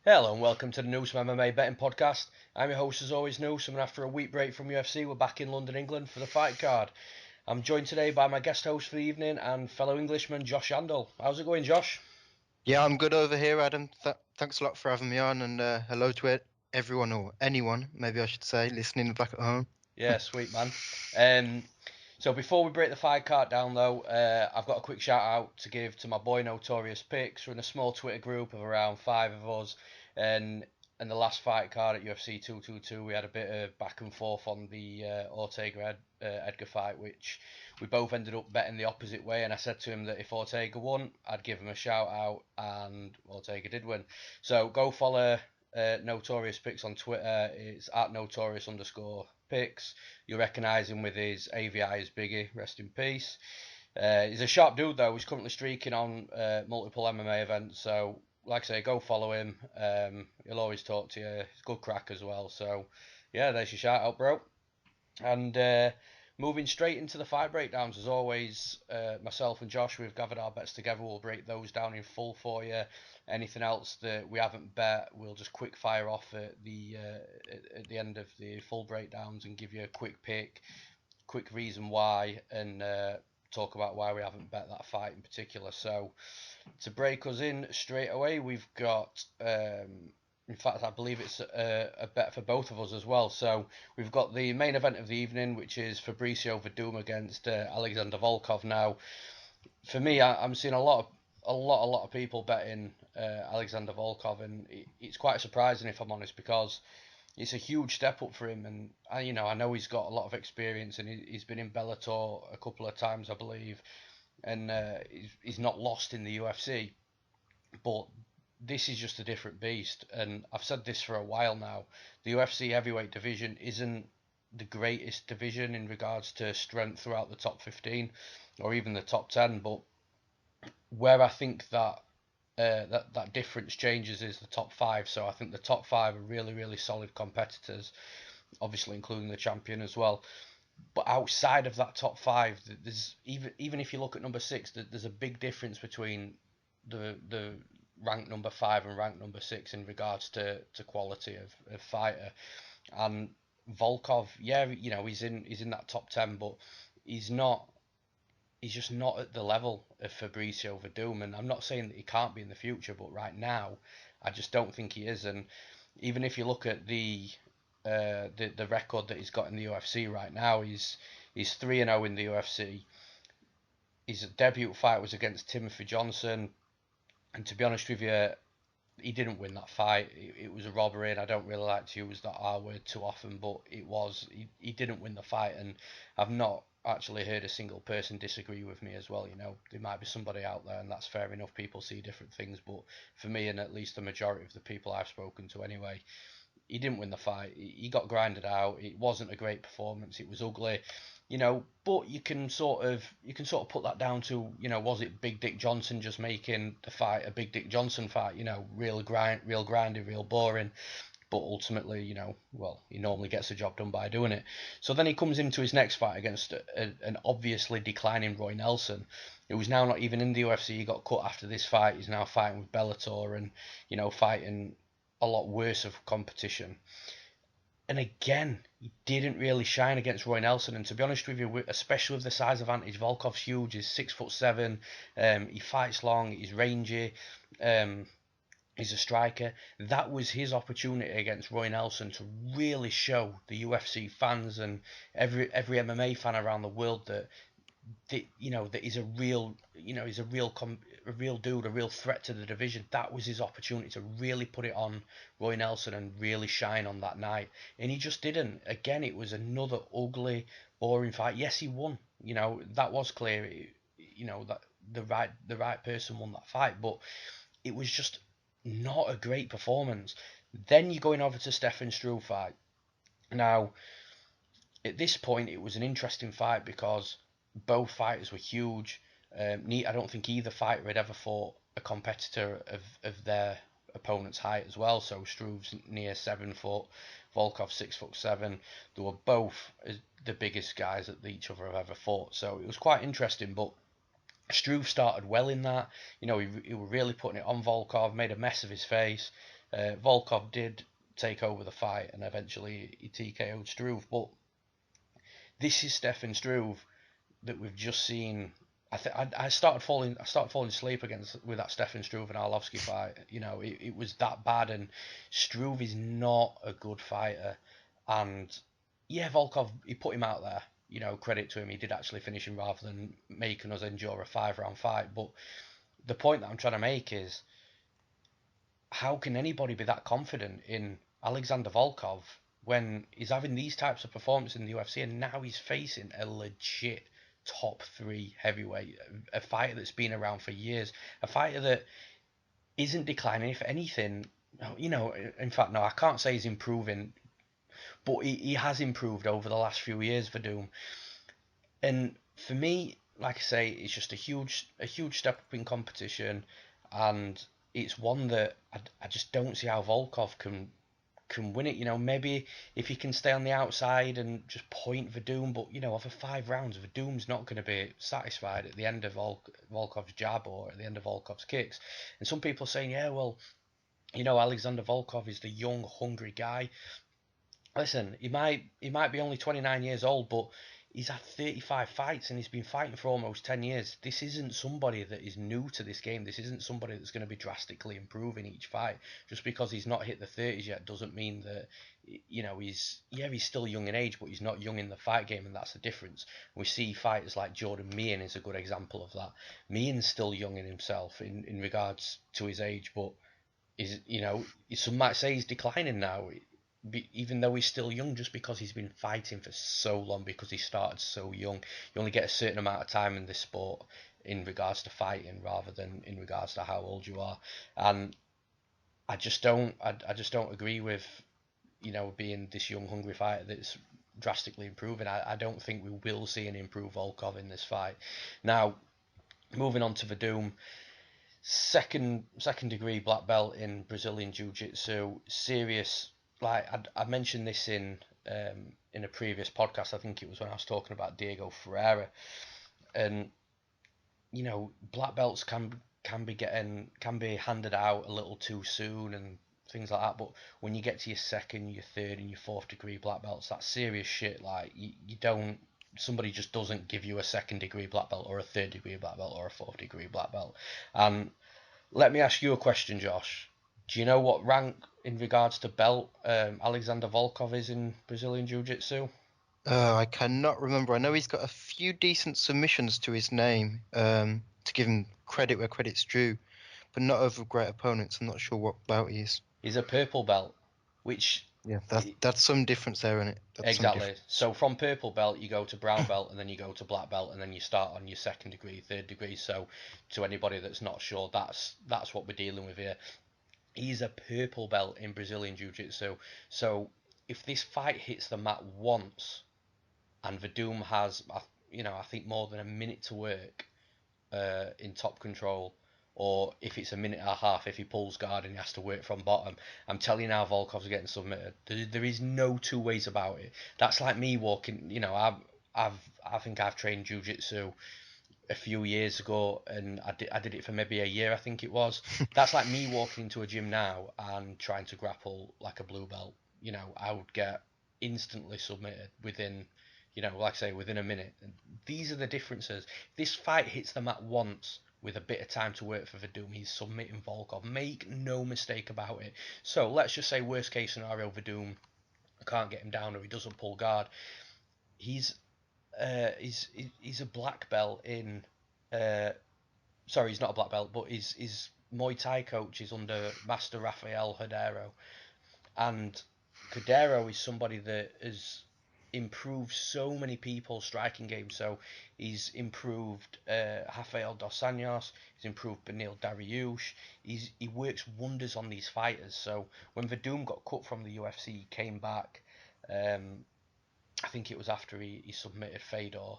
Hello and welcome to the Newsome MMA Betting Podcast. I'm your host as always, Newsome, and after a week break from UFC, we're back in London, England for the fight card. I'm joined today by my guest host for the evening and fellow Englishman Josh Yandle. How's it going, Josh? Yeah, I'm good over here, Adam. Thanks a lot for having me on, and hello to everyone or anyone, maybe I should say, listening back at home. Yeah, sweet man. Um, so before we break the fight card down though, I've got a quick shout out to give to my boy Notorious Picks. We're in a small Twitter group of around five of us, and the last fight card at UFC 222, we had a bit of back and forth on the Ortega Edgar fight, which we both ended up betting the opposite way. And I said to him that if Ortega won, I'd give him a shout out, and Ortega did win. So go follow Notorious Picks on Twitter. It's at Notorious underscore Picks. You'll recognise him with his AVI is Biggie, rest in peace. He's a sharp dude though. He's currently streaking on multiple MMA events. So, like I say, go follow him. He'll always talk to you. He's a good crack as well. So, yeah, there's your shout out, bro. And moving straight into the fight breakdowns, as always, myself and Josh, we've gathered our bets together. We'll break those down in full for you. Anything else that we haven't bet, we'll just quick fire off at the end of the full breakdowns and give you a quick pick, quick reason why, and talk about why we haven't bet that fight in particular. So to break us in straight away, we've got. In fact, I believe it's a bet for both of us as well. So we've got the main event of the evening, which is Fabricio Werdum against Alexander Volkov. Now, for me, I'm seeing a lot of people betting Alexander Volkov, and it's quite surprising if I'm honest, because it's a huge step up for him, and I know he's got a lot of experience, and he's been in Bellator a couple of times, I believe, and he's not lost in the UFC, but this is just a different beast. And I've said this for a while now. The UFC heavyweight division isn't the greatest division in regards to strength throughout the top 15 or even the top 10, but where I think that difference changes is the top five. So I think the top five are really, really solid competitors, obviously including the champion as well. But outside of that top five, there's even if you look at number six, there's a big difference between the rank number five and rank number six in regards to quality of fighter. And Volkov, yeah, he's in that top 10, but he's not. He's just not at the level of Fabricio Werdum, and I'm not saying that he can't be in the future, but right now, I just don't think he is. And even if you look at the record that he's got in the UFC right now, he's 3-0 in the UFC. His debut fight was against Timothy Johnson, and to be honest with you, he didn't win that fight. It was a robbery, and I don't really like to use that R word too often, but it was. He didn't win the fight, and I've not actually heard a single person disagree with me as well. There might be somebody out there, and that's fair enough. People see different things, but for me, and at least the majority of the people I've spoken to anyway, he didn't win the fight. He got grinded out. It wasn't a great performance. It was ugly, But you can sort of put that down to, was it Big Dick Johnson just making the fight a Big Dick Johnson fight? Real grindy, real boring. But ultimately, well, he normally gets the job done by doing it. So then he comes into his next fight against an obviously declining Roy Nelson, who's now not even in the UFC. He got cut after this fight. He's now fighting with Bellator and, fighting a lot worse of competition. And again, he didn't really shine against Roy Nelson. And to be honest with you, especially with the size advantage, Volkov's huge. He's 6'7". He fights long. He's rangy. Um, he's a striker. That was his opportunity against Roy Nelson to really show the UFC fans and every MMA fan around the world that he's a real he's a real dude, a real threat to the division. That was his opportunity to really put it on Roy Nelson and really shine on that night, and he just didn't. Again, it was another ugly, boring fight. Yes, he won. That was clear. That the right person won that fight, but it was just not a great performance. Then you're going over to Stefan Struve fight. Now, at this point, it was an interesting fight because both fighters were huge. I don't think either fighter had ever fought a competitor of their opponent's height as well. So Struve's near 7 foot, Volkov 6'7". They were both the biggest guys that each other have ever fought. So it was quite interesting. But Struve started well in that. He was really putting it on Volkov, made a mess of his face. Volkov did take over the fight and eventually he TKO'd Struve, but this is Stefan Struve that we've just seen. I started falling asleep with that Stefan Struve and Arlovsky fight. It was that bad, and Struve is not a good fighter. And yeah, Volkov, he put him out there. Credit to him, he did actually finish him rather than making us endure a 5-round fight. But the point that I'm trying to make is, how can anybody be that confident in Alexander Volkov when he's having these types of performances in the UFC and now he's facing a legit top 3 heavyweight, a fighter that's been around for years, a fighter that isn't declining, if anything. In fact, no, I can't say he's improving, but he has improved over the last few years for Doom. And for me, like I say, it's just a huge step up in competition, and it's one that I just don't see how Volkov can win it. Maybe if he can stay on the outside and just point Werdum, but over 5 rounds, Werdum's not going to be satisfied at the end of Volkov's jab or at the end of Volkov's kicks. And some people are saying, yeah, well, Alexander Volkov is the young, hungry guy. Listen, he might be only 29 years old, but he's had 35 fights and he's been fighting for almost 10 years. This isn't somebody that is new to this game. This isn't somebody that's going to be drastically improving each fight. Just because he's not hit the 30s yet doesn't mean that he's still young in age, but he's not young in the fight game, and that's the difference. We see fighters like Jordan Meehan is a good example of that. Meehan's still young in himself in regards to his age, but some might say he's declining now, even though he's still young, just because he's been fighting for so long, because he started so young. You only get a certain amount of time in this sport in regards to fighting, rather than in regards to how old you are. And I just don't agree with being this young, hungry fighter that's drastically improving. I don't think we will see an improved Volkov in this fight. Now, moving on to Werdum, second degree black belt in Brazilian Jiu-Jitsu, serious. Like I mentioned this in a previous podcast. I think it was when I was talking about Diego Ferreira, and black belts can be handed out a little too soon and things like that. But when you get to your second, your third, and your fourth degree black belts, that's serious shit. Like you don't. Somebody just doesn't give you a second degree black belt or a third degree black belt or a fourth degree black belt. And let me ask you a question, Josh. Do you know what rank in regards to belt Alexander Volkov is in Brazilian Jiu-Jitsu? I cannot remember. I know he's got a few decent submissions to his name, to give him credit where credit's due, but not over great opponents. I'm not sure what belt he is. He's a purple belt, which Yeah, that's some difference there, isn't it? That's some exactly. difference. So from purple belt you go to brown belt, and then you go to black belt, and then you start on your second degree, third degree. So to anybody that's not sure, that's what we're dealing with here. He's a purple belt in Brazilian Jiu-Jitsu. So if this fight hits the mat once, and Werdum has, I think more than a minute to work in top control, or if it's a minute and a half, if he pulls guard and he has to work from bottom, I'm telling you now, Volkov's getting submitted. There is no two ways about it. That's like me walking. I think I've trained jiu-jitsu a few years ago, and I did it for maybe a year, I think it was. That's like me walking into a gym now and trying to grapple like a blue belt. I would get instantly submitted within, like I say, within a minute. And these are the differences. If this fight hits the mat once with a bit of time to work for Werdum, he's submitting Volkov. Make no mistake about it. So let's just say worst case scenario, Werdum can't get him down or he doesn't pull guard. He's he's a black belt in. Sorry, he's not a black belt, but his Muay Thai coach is under Master Rafael Herdero, and Herdero is somebody that has improved so many people's striking games. So he's improved Rafael dos Anjos, he's improved Benil Dariush. He works wonders on these fighters. So when Werdum got cut from the UFC, he came back. I think it was after he submitted Fedor,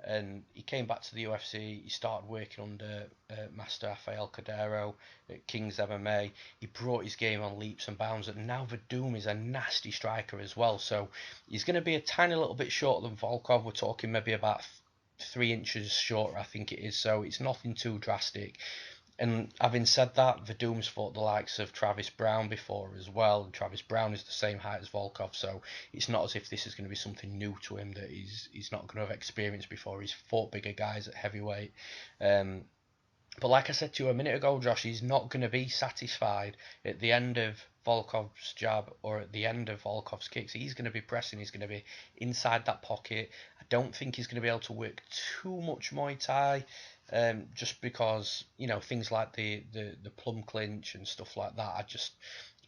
and he came back to the UFC. He started working under Master Rafael Cordero at King's MMA. He brought his game on leaps and bounds, and now Werdum is a nasty striker as well. So he's going to be a tiny little bit shorter than Volkov. We're talking maybe about 3 inches shorter, I think it is. So it's nothing too drastic. And having said that, Verdum's fought the likes of Travis Brown before as well, and Travis Brown is the same height as Volkov, so it's not as if this is going to be something new to him that he's not going to have experienced before. He's fought bigger guys at heavyweight. Um, but like I said to you a minute ago, Josh, he's not going to be satisfied at the end of Volkov's jab or at the end of Volkov's kicks. He's going to be pressing. He's going to be inside that pocket. I don't think he's going to be able to work too much Muay Thai, just because things like the plum clinch and stuff like that.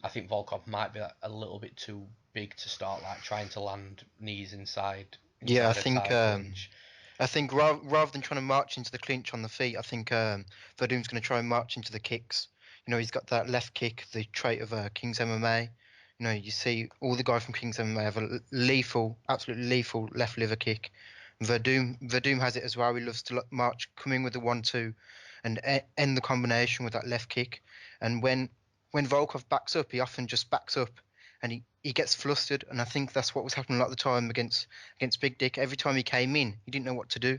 I think Volkov might be a little bit too big to start like trying to land knees Yeah, inside a Thai clinch. I think rather than trying to march into the clinch on the feet, I think Verdum's going to try and march into the kicks. He's got that left kick, the trait of King's MMA. You see all the guys from King's MMA have a lethal, absolutely lethal left liver kick. Verdum has it as well. He loves to march, come in with the 1-2, and end the combination with that left kick. And when Volkov backs up, he often just backs up, and he gets flustered. And I think that's what was happening a lot of the time against Big Dick. Every time he came in, he didn't know what to do.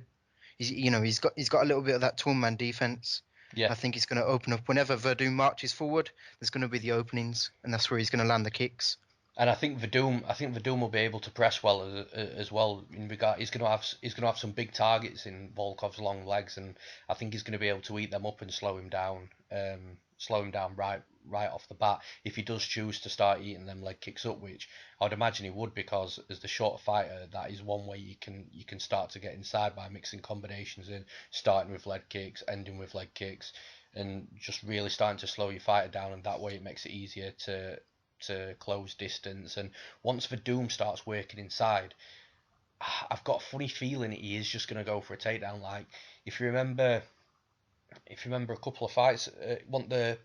He's got a little bit of that tall man defense. Yeah. I think he's going to open up whenever Verdum marches forward. There's going to be the openings, and that's where he's going to land the kicks. And I think Verdum will be able to press well as well. In regard, he's going to have some big targets in Volkov's long legs, and I think he's going to be able to eat them up and slow him down. Right off the bat if he does choose to start eating them leg kicks up, which I would imagine he would, because as the short fighter, that is one way you can start to get inside by mixing combinations in, starting with leg kicks, ending with leg kicks, and just really starting to slow your fighter down, and that way it makes it easier to close distance. And once Verdum starts working inside, I've got a funny feeling he is just going to go for a takedown. Like if you remember a couple of fights, the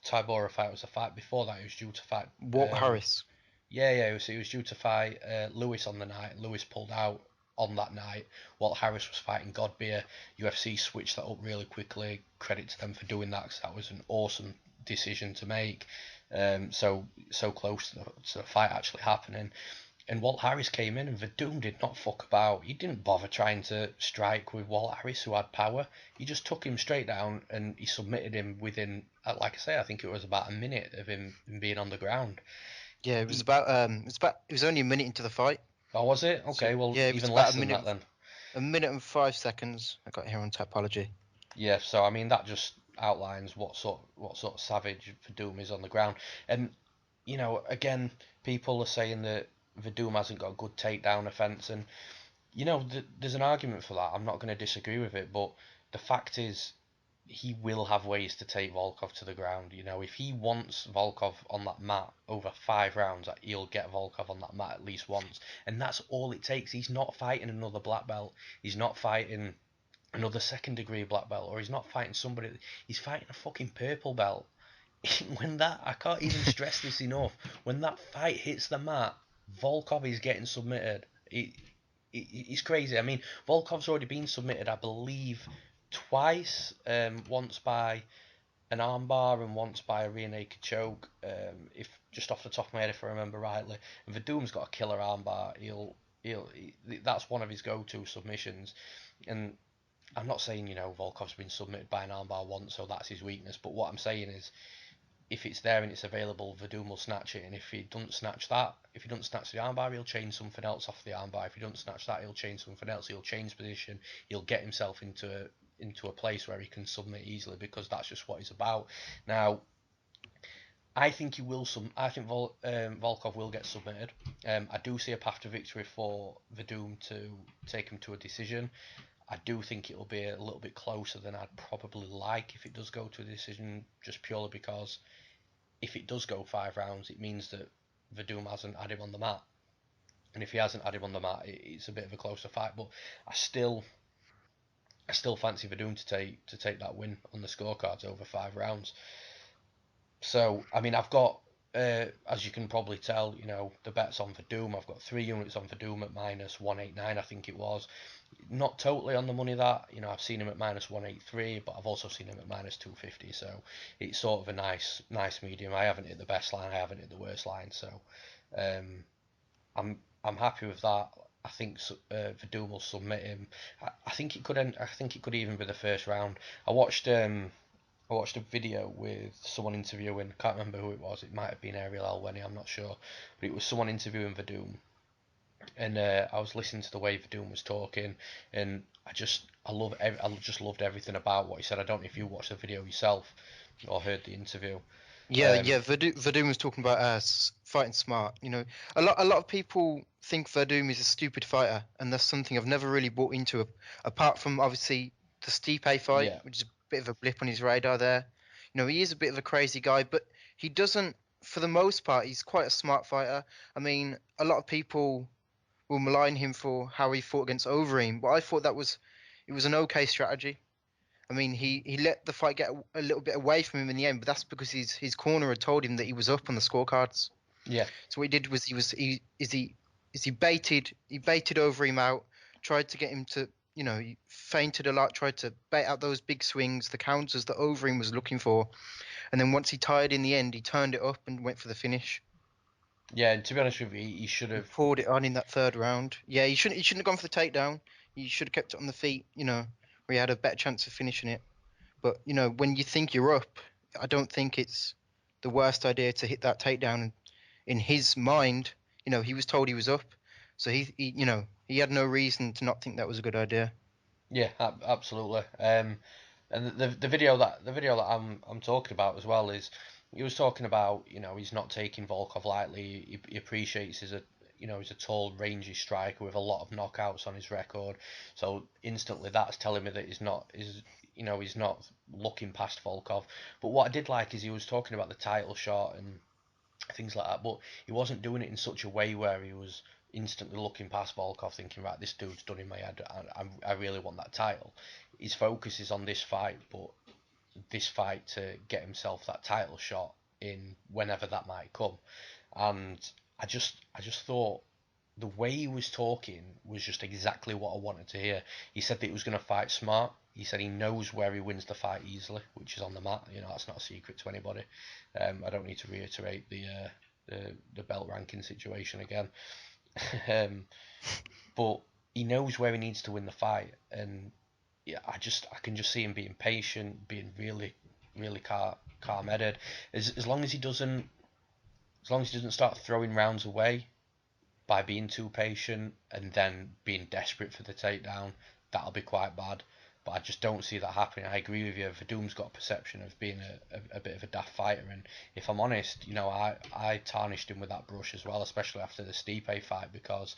Tybora fight was a fight before that. He was due to fight Walt Harris. Yeah, he was due to fight Lewis on the night. Lewis pulled out on that night. Walt Harris was fighting Godbeer. UFC switched that up really quickly. Credit to them for doing that, because that was an awesome decision to make. So close to the fight actually happening. And Walt Harris came in, and Verdum did not fuck about. He didn't bother trying to strike with Walt Harris, who had power. He just took him straight down, and he submitted him within, like I say, I think it was about a minute of him being on the ground. Yeah, it was only a minute into the fight. Oh, was it? Okay, So, well, yeah, it was even about less than that then. a minute and 5 seconds. I got here on Tapology. Yeah, so I mean that just outlines what sort of savage Verdum is on the ground. And again, people are saying that Verdum hasn't got a good takedown offense, and there's an argument for that. I'm not going to disagree with it, but the fact is, he will have ways to take Volkov to the ground. If he wants Volkov on that mat over 5 rounds, he'll get Volkov on that mat at least once, and that's all it takes. He's not fighting another black belt. He's not fighting another second degree black belt, or he's not fighting somebody. He's fighting a fucking purple belt. I can't even stress this enough. When that fight hits the mat, Volkov is getting submitted. It's crazy. I mean, Volkov's already been submitted, I believe, twice. Once by an armbar and once by a rear naked choke. If just off the top of my head, if I remember rightly. And Verdum's got a killer armbar. That's one of his go-to submissions. And I'm not saying Volkov's been submitted by an armbar once, so that's his weakness. But what I'm saying is, if it's there and it's available, Verdum will snatch it. And if he doesn't snatch the armbar, he'll change something else off the armbar. If he doesn't snatch that, he'll change something else. He'll change position. He'll get himself into a place where he can submit easily, because that's just what he's about. Now, I think Volkov will get submitted. I do see a path to victory for Verdum to take him to a decision. I do think it'll be a little bit closer than I'd probably like if it does go to a decision, just purely because if it does go 5 rounds, it means that Verdum hasn't had him on the mat. And if he hasn't had him on the mat, it's a bit of a closer fight. But I still fancy Verdum to take that win on the scorecards over 5 rounds. So, I mean, I've got, as you can probably tell, the bet's on Verdum. I've got 3 units on Verdum at minus 189, I think it was. Not totally on the money that, I've seen him at minus 183, but I've also seen him at minus 250. So it's sort of a nice medium. I haven't hit the best line, I haven't hit the worst line. So I'm happy with that. I think Verdum will submit him. I think it could even be the first round. I watched I watched a video with someone interviewing. I can't remember who it was. It might have been Ariel Alweni. I'm not sure, but it was someone interviewing Werdum, and I was listening to the way Werdum was talking, and I just loved everything about what he said. I don't know if you watched the video yourself or heard the interview. Yeah, yeah. Verdum was talking about fighting smart. You know, a lot of people think Verdum is a stupid fighter, and that's something I've never really bought into. Apart from obviously the Stipe fight, Yeah, which is a bit of a blip on his radar there. You know, he is a bit of a crazy guy, but he doesn't. For the most part, he's quite a smart fighter. I mean, a lot of people will malign him for how he fought against Overeem, but I thought it was an okay strategy. I mean, he let the fight get a little bit away from him in the end, but that's because his corner had told him that he was up on the scorecards. yeah, So what he did was he baited Overeem out, tried to get him to, you know, he feinted a lot, tried to bait out those big swings, the counters that Overeem was looking for, and then once he tired in the end, he turned it up and went for the finish. yeah. And to be honest with you, he should He have. poured it on in that third round. Yeah, he shouldn't have gone for the takedown. He should have kept it on the feet, you know, where he had a better chance of finishing it. But you know, when you think you're up, I don't think it's the worst idea to hit that takedown. In his mind, you know, he was told he was up, so you know, he had no reason to not think that was a good idea. Yeah, absolutely. And the video that I'm talking about as well is he was talking about, he's not taking Volkov lightly. He appreciates he's a tall, rangy striker with a lot of knockouts on his record. So instantly that's telling me that he's not looking past Volkov. But what I did like is he was talking about the title shot and things like that. But he wasn't doing it in such a way where he was instantly looking past Volkov, thinking, right, this dude's done in my head. I really want that title. His focus is on this fight, but this fight to get himself that title shot in whenever that might come. And I just thought the way he was talking was just exactly what I wanted to hear. He said that he was going to fight smart. He said he knows where he wins the fight easily, which is on the mat. That's not a secret to anybody. I don't need to reiterate the belt ranking situation again. um, but he knows where he needs to win the fight, and yeah, I can just see him being patient, being really, really calm headed. As long as he doesn't, as long as he doesn't start throwing rounds away by being too patient and then being desperate for the takedown, that'll be quite bad. But I just don't see that happening. I agree with you. Verdum's got a perception of being a bit of a daft fighter, and if I'm honest, I tarnished him with that brush as well, especially after the Stipe fight, because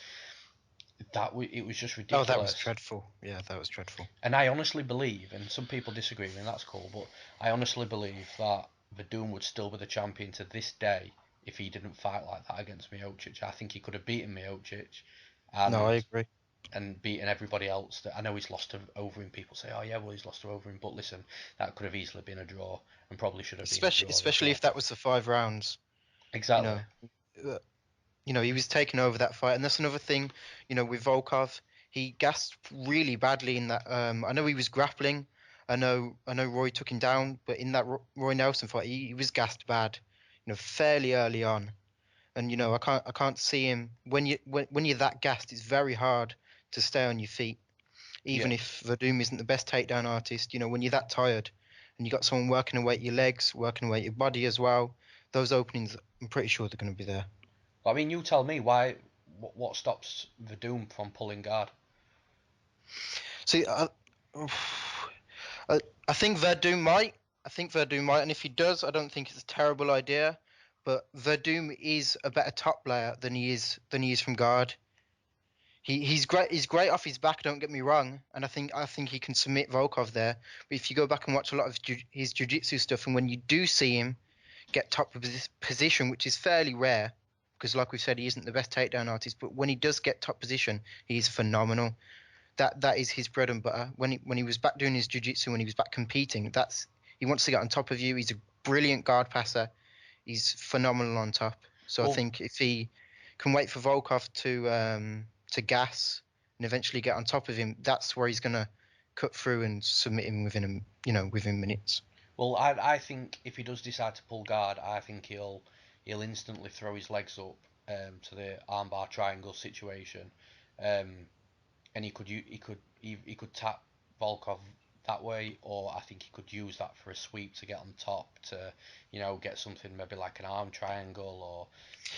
it was just Oh, that was ridiculous. dreadful. Yeah, that was dreadful. And I honestly believe, and some people disagree with me, and that's cool, but I honestly believe that Verdum would still be the champion to this day if he didn't fight like that against Miocic. I think he could have beaten Miocic No, I and agree. beaten everybody else. That I know he's lost to Overeem. People say, "Oh yeah, well he's lost to Overeem," but listen, that could have easily been a draw, and probably should have been a draw as Especially well. if that was the 5 rounds. You Exactly. know, uh, he was taking over that fight, and that's another thing. You know, with Volkov, he gassed really badly in that. I know he was grappling. I know Roy took him down, but in that Roy Nelson fight, he was gassed bad. You know, fairly early on, and you know, I can't see him when you're that gassed. It's very hard to stay on your feet, Yeah. even if Verdum isn't the best takedown artist. You know, when you're that tired, and you got someone working away at your legs, working away at your body as well, those openings, I'm pretty sure they're going to be there. I mean, you tell me why. What stops Verdum from pulling guard? See, I, I think Verdum might. I think Verdum might, and if he does, I don't think it's a terrible idea. But Verdum is a better top player than he is from guard. He's great. He's great off his back. Don't get me wrong, and I think he can submit Volkov there. But if you go back and watch a lot of his jiu-jitsu stuff, and when you do see him get top position, which is fairly rare, because like we said, he isn't the best takedown artist. But when he does get top position, he's phenomenal. That is his bread and butter. When he was back doing his jiu-jitsu, when he was back competing, he wants to get on top of you. He's a brilliant guard passer. He's phenomenal on top. So I Well, think if he can wait for Volkov to gas and eventually get on top of him, that's where he's gonna cut through and submit him within minutes. Well, I think if he does decide to pull guard, I think he'll instantly throw his legs up to the armbar triangle situation, and he could tap Volkov that way, or I think he could use that for a sweep to get on top to, get something maybe like an arm triangle or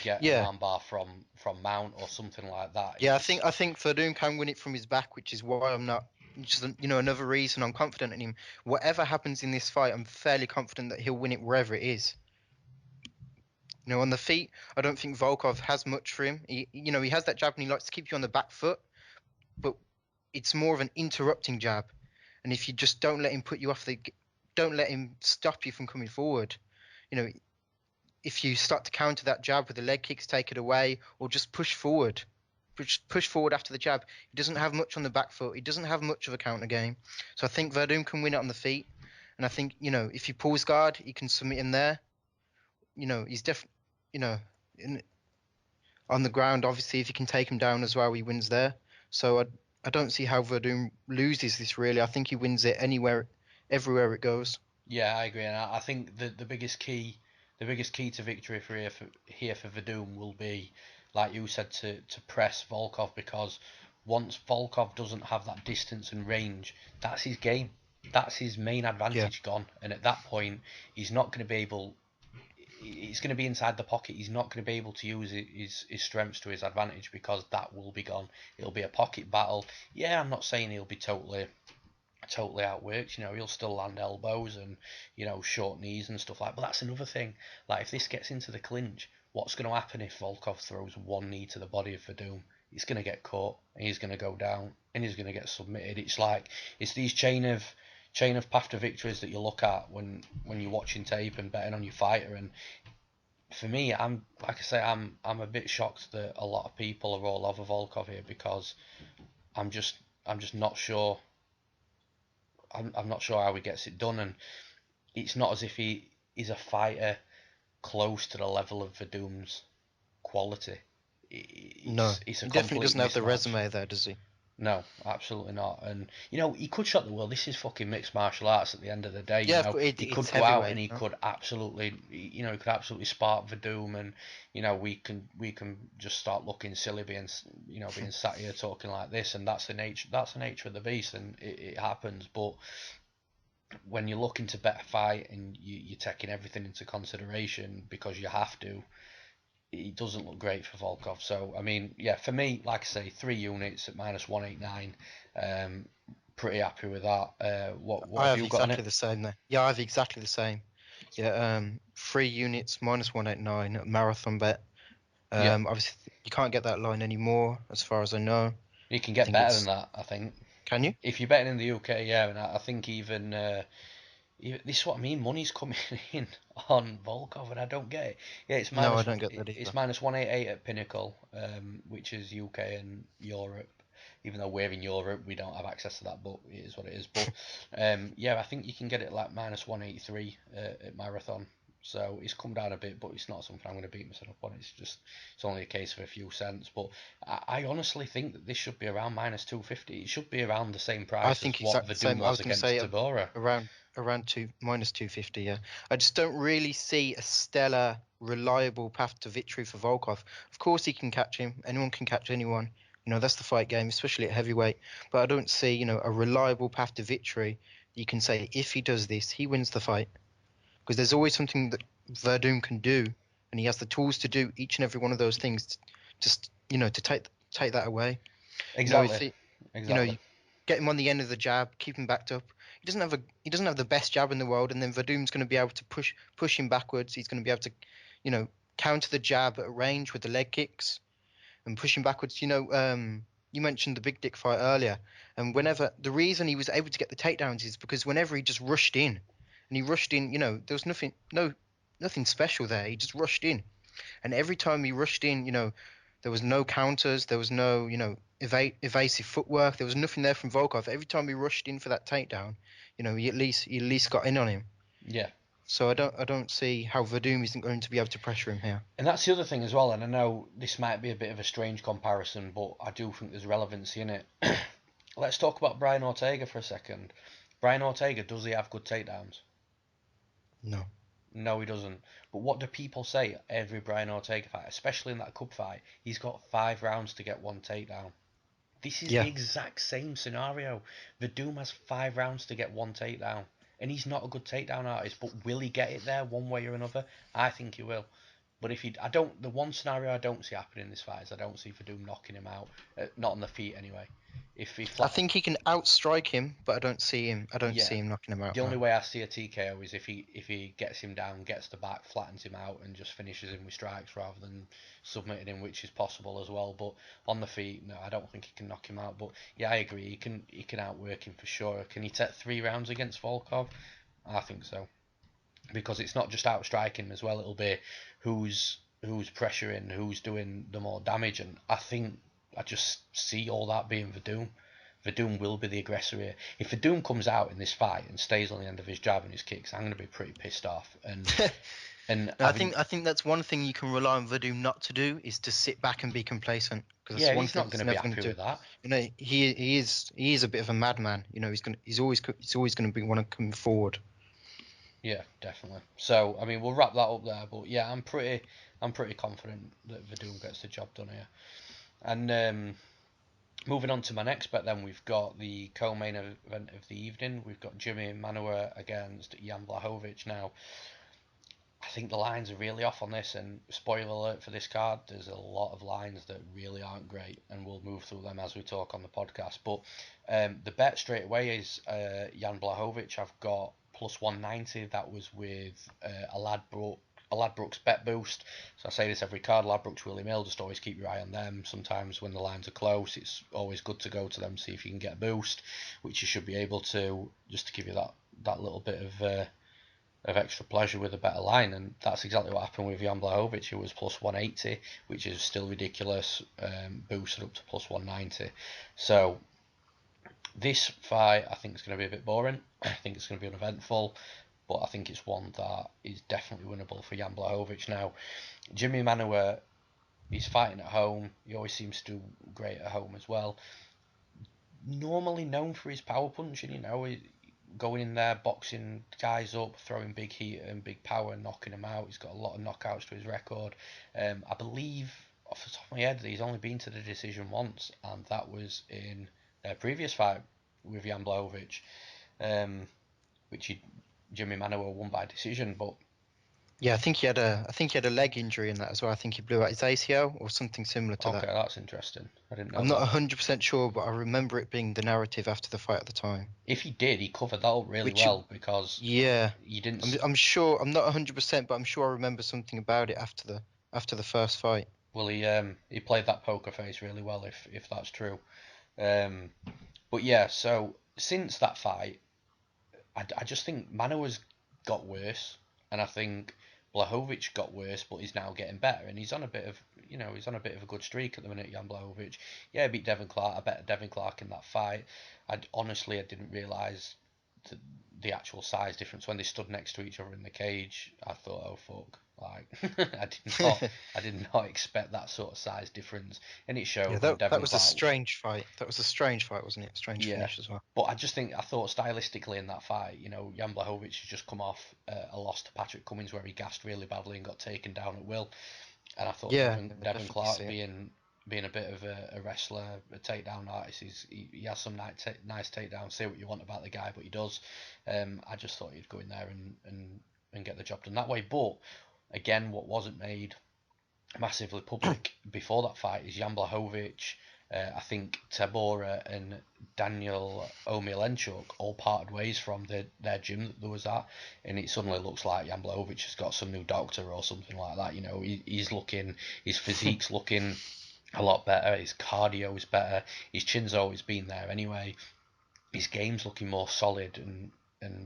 get an Yeah, armbar from mount or something like that. yeah. I think Verdum can win it from his back, which is why I'm not. Just another reason I'm confident in him. Whatever happens in this fight, I'm fairly confident that he'll win it wherever it is. On the feet, I don't think Volkov has much for him. He has that jab and he likes to keep you on the back foot, but it's more of an interrupting jab. And if you just don't let him don't let him stop you from coming forward. You know, if you start to counter that jab with the leg kicks, take it away, or just push forward. Push forward after the jab. He doesn't have much on the back foot. He doesn't have much of a counter game. So I think Werdum can win it on the feet. And I think, if he pulls guard, he can submit him there. He's definitely, you know, in, on the ground, obviously, if he can take him down as well, he wins there. So I don't see how Werdum loses this, really. I think he wins it everywhere it goes. Yeah, I agree, and I think the biggest key to victory for Verdum will be, like you said, to press Volkov, because once Volkov doesn't have that distance and range, that's his game. That's his main Yeah. advantage gone, and at that point, he's not going to be able. He's going to be inside the pocket. He's not going to be able to use his strengths to his advantage, because that will be gone. It'll be a pocket battle. Yeah, I'm not saying he'll be totally outworked. He'll still land elbows and short knees and stuff like. But that's another thing. Like, if this gets into the clinch, what's going to happen if Volkov throws one knee to the body of Verdum? He's going to get caught and he's going to go down and he's going to get submitted. It's these chain of path to victories that you look at when you're watching tape and betting on your fighter. And for me, I'm like I say, I'm a bit shocked that a lot of people are all over Volkov here, because I'm just I'm just not sure. I'm not sure how he gets it done, and it's not as if he is a fighter close to the level of Verdum's quality. No, It's a he definitely complete doesn't have the mismatch. resume there, does he? No, absolutely not. And he could shock the world. This is fucking mixed martial arts at the end of the day. Yeah, He it's could go out heavyweight. and he could absolutely, he could absolutely spark Verdum, and we can just start looking silly being sat here talking like this, and that's the nature of the beast, and it happens. But when you're looking to bet a fight and you're taking everything into consideration because you have to, it doesn't look great for Volkov. So, I mean, yeah, for me, like I say, 3 units at -189. Pretty happy with that. What I have have you got on it? exactly the same there. Yeah, I have exactly the same. Yeah, 3 units -189 marathon bet. Yeah, Obviously you can't get that line anymore, as far as I know. you can I get think better than it's that, I think. can you? If you're betting in the UK, yeah, and I think this is what I mean. Money's coming in on Volkov, and I don't get it. Yeah, No, I don't get that it's either. -188 at Pinnacle, which is UK and Europe. Even though we're in Europe, we don't have access to that, but it is what it is. But yeah, I think you can get it like -183 at Marathon. So it's come down a bit, but it's not something I'm going to beat myself up on. It's only a case of a few cents. But I honestly think that this should be around -250. It should be around the same I price as think what exactly the Verdum same. I was was going to against say Tabora. around two -250. Yeah, I just don't really see a stellar, reliable path to victory for Volkov. Of course, he can catch him. Anyone can catch anyone. That's the fight game, especially at heavyweight. But I don't see, a reliable path to victory. You can say if he does this, he wins the fight, because there's always something that Werdum can do, and he has the tools to do each and every one of those things. Just to take that away. If Exactly, he, exactly. you get him on the end of the jab, keep him backed up. He doesn't have the best jab in the world, and then Verdum's going to be able to push him backwards. He's going to be able to, counter the jab at range with the leg kicks and push him backwards. You mentioned the big dick fight earlier, and whenever the reason he was able to get the takedowns is because whenever he just rushed in, and he rushed in, there was nothing special there. He just rushed in, and every time he rushed in, there was no counters, there was no, evasive footwork, there was nothing there from Volkov. Every time he rushed in for that takedown, he at least got in on him. Yeah, So I don't see how Werdum isn't going to be able to pressure him here. and that's the other thing as well. And I know this might be a bit of a strange comparison, but I do think there's relevancy in it. Let's talk about Brian Ortega for a second. Brian Ortega, does he have good takedowns? No. No, he doesn't. But what do people say every Brian Ortega fight, especially in that cup fight? He's got 5 rounds to get one takedown. This is the Yeah, exact same scenario. Werdum has 5 rounds to get one takedown, and he's not a good takedown artist. But will he get it there one way or another? I think he will. But if he, I don't. The one scenario I don't see happening in this fight is I don't see Werdum knocking him out, not on the feet anyway. If he I flat, think he can outstrike him, but I don't see him. I don't yeah, see him knocking him out. the only No. way I see a TKO is if he gets him down, gets the back, flattens him out, and just finishes him with strikes rather than submitting him, which is possible as well. But on the feet, no, I don't think he can knock him out. But yeah, I agree. He can outwork him for sure. Can he take 3 rounds against Volkov? I think so, because it's not just outstriking him as well. It'll be who's pressuring, who's doing the more damage, and I just see all that being Werdum. Werdum will be the aggressor here. If Werdum comes out in this fight and stays on the end of his jab and his kicks, I'm going to be pretty pissed off. And No, having, I think that's one thing you can rely on Vardum not to do is to sit back and be complacent because that's yeah, one he's thing not going he's to be never going happy to with do. that. You know, he is a bit of a madman. You know, he's always going to be want to come forward. Yeah, definitely. So I mean, we'll wrap that up there. But yeah, I'm pretty confident that Werdum gets the job done here. And moving on to my next bet, then we've got the co-main event of the evening. We've got Jimi Manuwa against Jan Blachowicz. Now, I think the lines are really off on this, and spoiler alert for this card, there's a lot of lines that really aren't great, and we'll move through them as we talk on the podcast. But the bet straight away is Jan Blachowicz. I've got plus 190. That was with a Ladbrokes bet boost. So I say this every card, Ladbrokes, Willie Mill, just always keep your eye on them. Sometimes when the lines are close, it's always good to go to them, see if you can get a boost, which you should be able to, just to give you that little bit of extra pleasure with a better line, and that's exactly what happened with Jan Blachowicz, who was plus 180, which is still ridiculous, boosted up to plus 190. So this fight, I think, is going to be a bit boring. I think it's going to be uneventful, but I think it's one that is definitely winnable for Jan Blachowicz. Now, Jimi Manuwa, he's fighting at home. He always seems to do great at home as well. Normally known for his power punching, going in there, boxing guys up, throwing big heat and big power, knocking them out. He's got a lot of knockouts to his record. I believe, off the top of my head, that he's only been to the decision once, and that was in their previous fight with Jan Blachowicz, which Jimi Manuwa won by decision. But Yeah, I think he had a leg injury in that as well. I think he blew out his ACL or something similar to okay, that. that's interesting. I didn't I'm know not that. 100% sure, but I remember it being the narrative after the fight at the time. If he did, he covered that up really Which, well because yeah, he didn't. I'm sure. I'm not 100%, but I'm sure I remember something about it after the first fight. Well, he played that poker face really well, if that's true. Um, but yeah, so since that fight, I just think Manuwa's got worse, and I think Blachowicz got worse, but he's now getting better, and he's on a bit of he's on a bit of a good streak at the minute. Jan Blachowicz, yeah, he beat Devin Clark. I bet Devin Clark in that fight. I didn't realise the actual size difference when they stood next to each other in the cage. I thought, oh fuck, like I did not expect that sort of size difference, and it Yeah, showed when that Devin was a Clark. strange fight. That was a strange fight, wasn't it? Strange Yeah, finish as well. but I thought stylistically in that fight, Jan Blachowicz has just come off a loss to Patrick Cummins where he gassed really badly and got taken down at will, and I thought Yeah, Devin definitely see Clark it. being a bit of a wrestler, a takedown artist, he has some nice takedowns. Say what you want about the guy, but he does. I just thought he'd go in there and get the job done that way. But again, what wasn't made massively public before that fight is Jan Blachowicz. I think Tabora and Daniel Omilenchuk all parted ways from their gym that there was at, and it suddenly looks like Jan Blachowicz has got some new doctor or something like that. He's looking, his physique's looking a lot better, his cardio is better, his chin's always been there anyway, his game's looking more solid and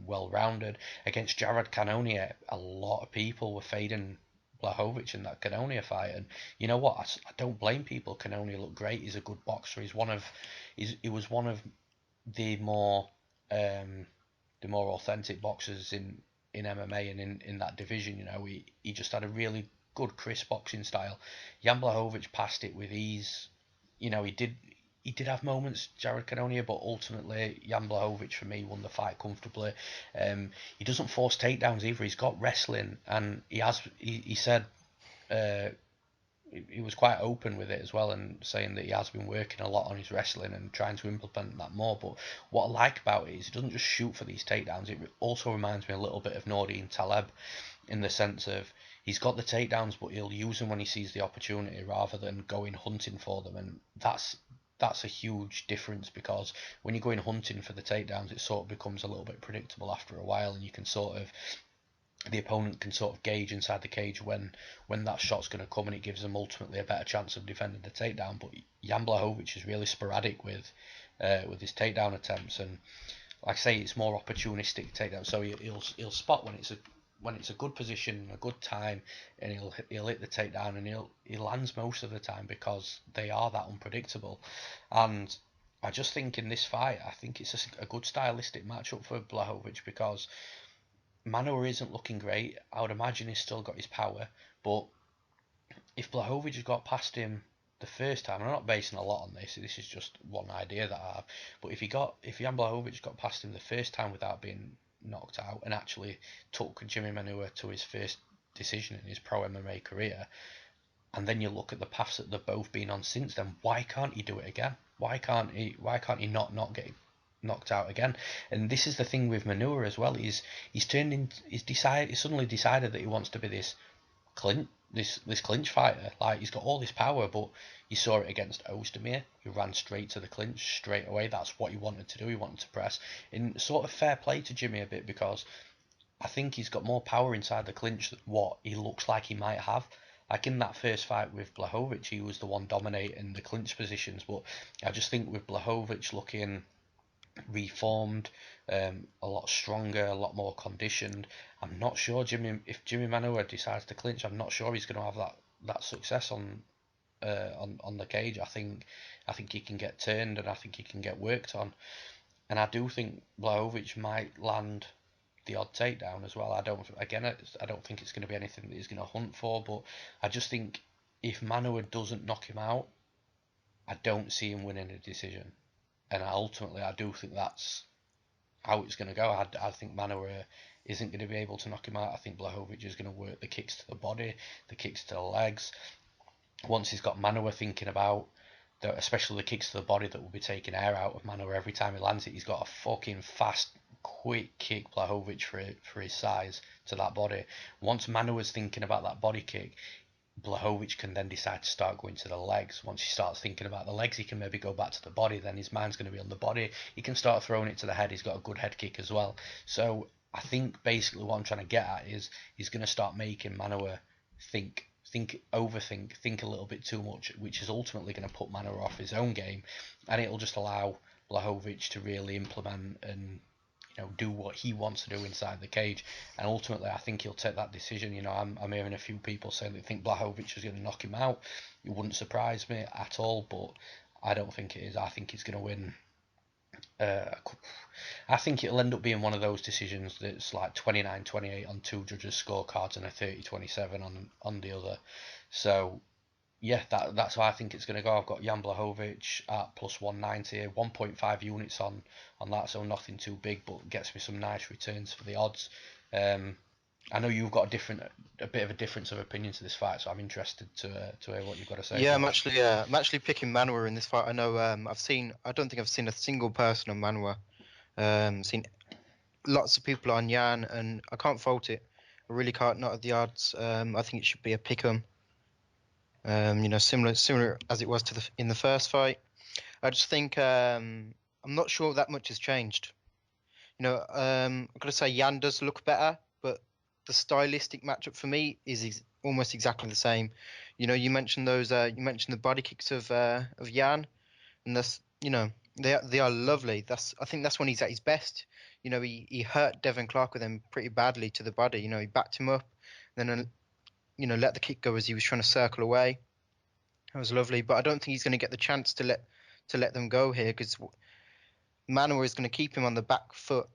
well rounded. Against Jared Cannonier, a lot of people were fading Blachowicz in that Cannonier fight, and you know what? I don't blame people. Cannonier looked great. He's a good boxer. He was one of the more um, the more authentic boxers in MMA and in that division. He just had a really good, crisp boxing style. Jan Blachowicz passed it with ease. He did have moments, Jared Cannonier, but ultimately Jan Blachowicz for me won the fight comfortably. He doesn't force takedowns either. He's got wrestling, and he said uh, he was quite open with it as well, and saying that he has been working a lot on his wrestling and trying to implement that more. But what I like about it is he doesn't just shoot for these takedowns. It also reminds me a little bit of Nordine Taleb in the sense of he's got the takedowns, but he'll use them when he sees the opportunity rather than going hunting for them. And that's a huge difference, because when you're going hunting for the takedowns, it sort of becomes a little bit predictable after a while, and you can sort of the opponent can sort of gauge inside the cage when that shot's going to come, and it gives them ultimately a better chance of defending the takedown. But Jan Blachowicz is really sporadic with his takedown attempts, and like I say, it's more opportunistic takedown. So he'll spot when it's a good position, a good time, and he'll hit the takedown, and he lands most of the time because they are that unpredictable. And I just think in this fight, I think it's a good stylistic matchup for Blachowicz, because Manuwa isn't looking great. I would imagine he's still got his power, but if Blachowicz has got past him the first time, and I'm not basing a lot on this. This is just one idea that I have. But if Jan Blachowicz got past him the first time without being knocked out, and actually took Jimi Manuwa to his first decision in his pro MMA career, and then you look at the paths that they've both been on since then, why can't he do it again? Why can't he not get knocked out again? And this is the thing with Manuwa as well. He's suddenly decided that he wants to be this clinch fighter. Like, he's got all this power, but you saw it against Ozdemir. He ran straight to the clinch straight away. That's what he wanted to do. He wanted to press. In sort of fair play to Jimmy a bit, because I think he's got more power inside the clinch than what he looks like he might have. Like in that first fight with Blachowicz, he was the one dominating the clinch positions, but I just think with Blachowicz looking reformed, a lot stronger, a lot more conditioned, I'm not sure if Jimi Manuwa decides to clinch, I'm not sure he's going to have that success on the cage. I think he can get turned, and I think he can get worked on, and I do think Blachowicz might land the odd takedown as well. I don't think it's going to be anything that he's going to hunt for, but I just think if Manuwa doesn't knock him out, I don't see him winning a decision, and ultimately I do think that's how it's going to go. I think Manuwa isn't going to be able to knock him out. I think Blachowicz is going to work the kicks to the body, the kicks to the legs. Once he's got Manuwa thinking about especially the kicks to the body that will be taking air out of Manuwa every time he lands it. He's got a fucking fast, quick kick, Blachowicz, for his size to that body. Once Manuwa's thinking about that body kick, Blachowicz can then decide to start going to the legs. Once he starts thinking about the legs, he can maybe go back to the body. Then his mind's going to be on the body. He can start throwing it to the head. He's got a good head kick as well. So I think basically what I'm trying to get at is he's going to start making Manuwa overthink, think a little bit too much, which is ultimately going to put Manuwa off his own game, and it'll just allow Blachowicz to really implement and do what he wants to do inside the cage. And ultimately, I think he'll take that decision. I'm hearing a few people saying they think Blachowicz is going to knock him out. It wouldn't surprise me at all, but I don't think it is. I think he's going to win. I think it'll end up being one of those decisions that's like 29-28 on two judges' scorecards and a 30-27 on the other. So yeah, that's how I think it's going to go. I've got Jan Blachowicz at plus 190, 1.5 units on that, so nothing too big, but gets me some nice returns for the odds. I know you've got a bit of a difference of opinion to this fight, so I'm interested to hear what you've got to say. Yeah, I'm actually picking Manuwa in this fight. I know I don't think I've seen a single person on Manuwa. Seen lots of people on Jan, and I can't fault it. I really can't, not at the odds. I think it should be a pick'em. Similar as it was in the first fight. I just think I'm not sure that much has changed. I've got to say Jan does look better, but the stylistic matchup for me is almost exactly the same. You mentioned you mentioned the body kicks of Jan, and they are lovely. I think that's when he's at his best. He hurt Devin Clark with them pretty badly to the body. He backed him up, then let the kick go as he was trying to circle away. That was lovely, but I don't think he's going to get the chance to let them go here, because Manuwa is going to keep him on the back foot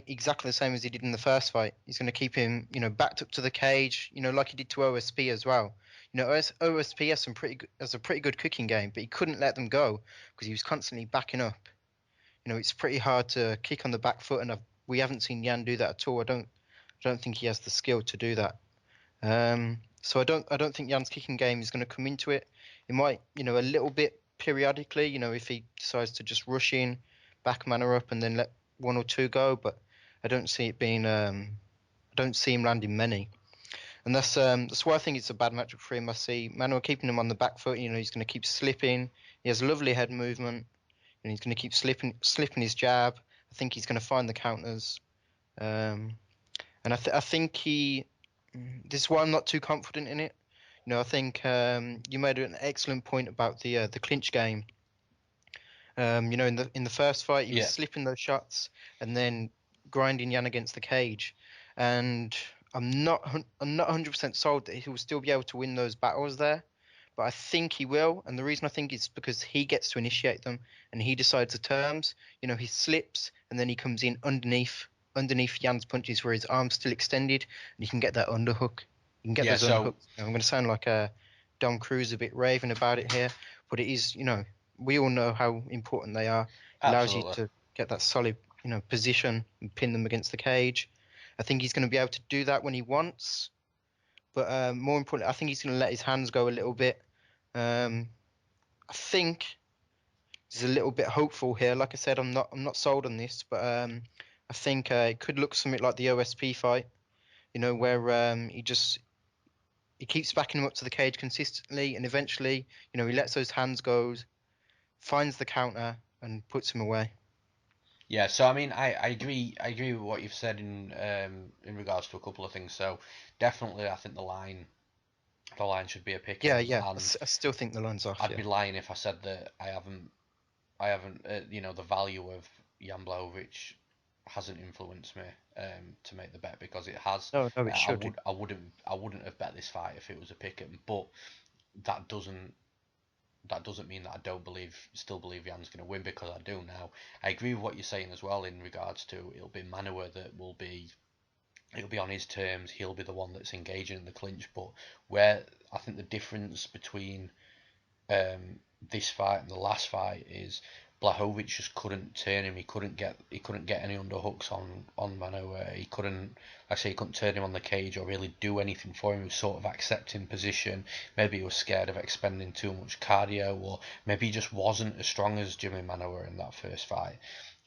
exactly the same as he did in the first fight. He's going to keep him, backed up to the cage, like he did to OSP as well. OSP has a pretty good kicking game, but he couldn't let them go because he was constantly backing up. It's pretty hard to kick on the back foot, and we haven't seen Jan do that at all. I don't think he has the skill to do that. So I don't think Jan's kicking game is going to come into it. It might, a little bit periodically, if he decides to just rush in, back Mana up, and then let one or two go. But I don't see it being. I don't see him landing many, and that's why I think it's a bad matchup for him. I see Manuwa keeping him on the back foot. He's going to keep slipping. He has lovely head movement, and he's going to keep slipping his jab. I think he's going to find the counters, and I think he. This is why I'm not too confident in it. I think you made an excellent point about the clinch game. In the first fight, he was Yeah. slipping those shots and then grinding Jan against the cage, and I'm not 100% sold that he will still be able to win those battles there, but I think he will, and the reason I think is because he gets to initiate them and he decides the terms. He slips and then he comes in underneath Jan's punches where his arm's still extended, and you can get that underhook. You can get those underhooks. I'm going to sound like a Dom Cruz a bit raving about it here, but it is, we all know how important they are. It allows you Absolutely. to get that solid, position and pin them against the cage. I think he's going to be able to do that when he wants, but more importantly, I think he's going to let his hands go a little bit. I think he's a little bit hopeful here. Like I said, I'm not sold on this, but I think it could look something like the OSP fight, where he keeps backing him up to the cage consistently, and eventually, he lets those hands go, finds the counter, and puts him away. Yeah, so I mean, I agree with what you've said in regards to a couple of things. So definitely, I think the line should be a pick 'em, Yeah. I and still think the line's off. I'd Yeah. be lying if I said that I haven't the value of Jan Blachowicz hasn't influenced me to make the bet, because it has. No, it should. I wouldn't have bet this fight if it was a pick 'em, but that doesn't mean that I still believe Jan's going to win, because I do now. I agree with what you're saying as well in regards to it'll be Manuwa that it'll be on his terms. He'll be the one that's engaging in the clinch. But where I think the difference between this fight and the last fight is Blachowicz just couldn't turn him. He couldn't get any underhooks on Manuwa. He couldn't, he couldn't turn him on the cage or really do anything for him. He was sort of accepting position. Maybe he was scared of expending too much cardio, or maybe he just wasn't as strong as Jimi Manuwa in that first fight.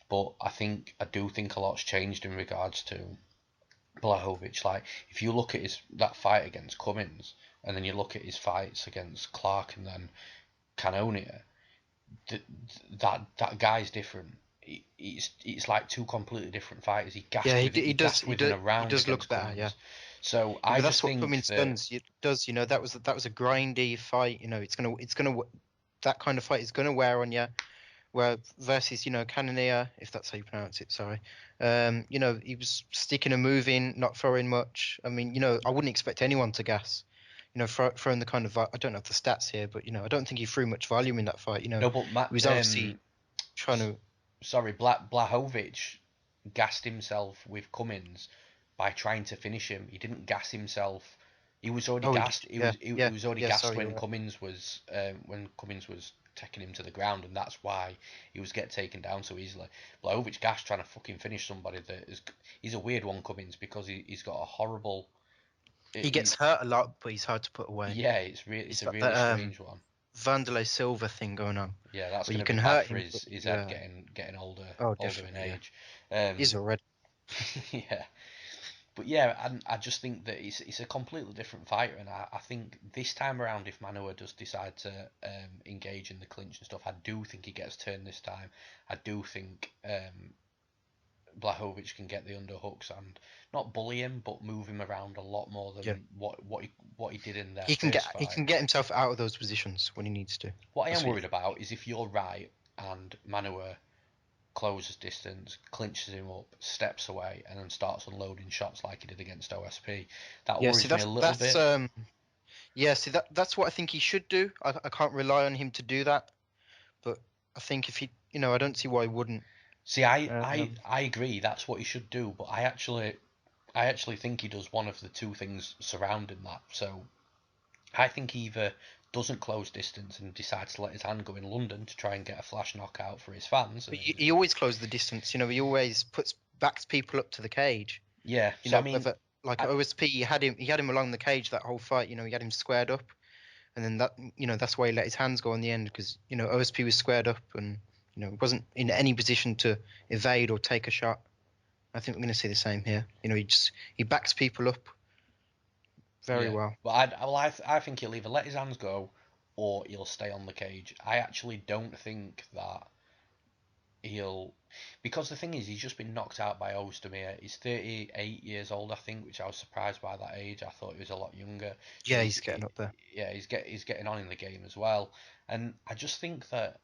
But I do think a lot's changed in regards to Blachowicz. Like, if you look at that fight against Cummins, and then you look at his fights against Clark and then Canonia, that guy's different. It's like two completely different fighters. He Yeah, gassed within a he round does against look better. Cummins. Yeah. So Yeah, I but just that's what think Cummins that does. That was a grindy fight. It's gonna that kind of fight is gonna wear on you. Where versus Canonia, if that's how you pronounce it, sorry. He was sticking and moving, not throwing much. I mean, I wouldn't expect anyone to gas. Throwing the kind of I don't have the stats here, but I don't think he threw much volume in that fight. no, but He was obviously trying to. sorry, Blachowicz gassed himself with Cummins by trying to finish him. He didn't gas himself. He was already Oh, he did. gassed. He Yeah, was yeah, already yeah. gassed Sorry, you're right. when Cummins was taking him to the ground, and that's why he was get taken down so easily. Blachowicz gassed trying to fucking finish somebody he's a weird one, Cummins, because he's got a horrible. He gets hurt a lot, but he's hard to put away. Yeah, He's it's a got really that strange one. Vanderlei Silva thing going on, Yeah, that's where going you to be can bad hurt for him, but his head getting oh, older in definitely, yeah. age. He's already. Yeah, but yeah, I just think that it's a completely different fighter, and I think this time around, if Manuwa does decide to engage in the clinch and stuff, I do think he gets turned this time. I do think Blachowicz can get the underhooks and not bully him, but move him around a lot more Yeah. than what he did in their He can first fight. get himself out of those positions when he needs to. What I am worried about is if you're right and Manuwa closes distance, clinches him up, steps away, and then starts unloading shots like he did against OSP. That Yeah, see worries me a little bit. that's what I think he should do. I can't rely on him to do that, but I think if he, I don't see why he wouldn't. See, Um, I agree. That's what he should do, but I actually think he does one of the two things surrounding that. So I think he either doesn't close distance and decides to let his hand go in London to try and get a flash knockout for his fans. but he always closes the distance. He always backs people up to the cage. Yeah, so I mean, Whether like I, OSP, he had him along the cage that whole fight. He had him squared up, and then that's why he let his hands go in the end, because OSP was squared up and wasn't in any position to evade or take a shot. I think we're going to see the same here. He backs people up very yeah, well. but I think he'll either let his hands go or he'll stay on the cage. I actually don't think that he'll, because the thing is, he's just been knocked out by Ozdemir. He's 38 years old, I think, which I was surprised by that age. I thought he was a lot younger. So Yeah, he's getting up there. yeah, he's getting on in the game as well. And I just think that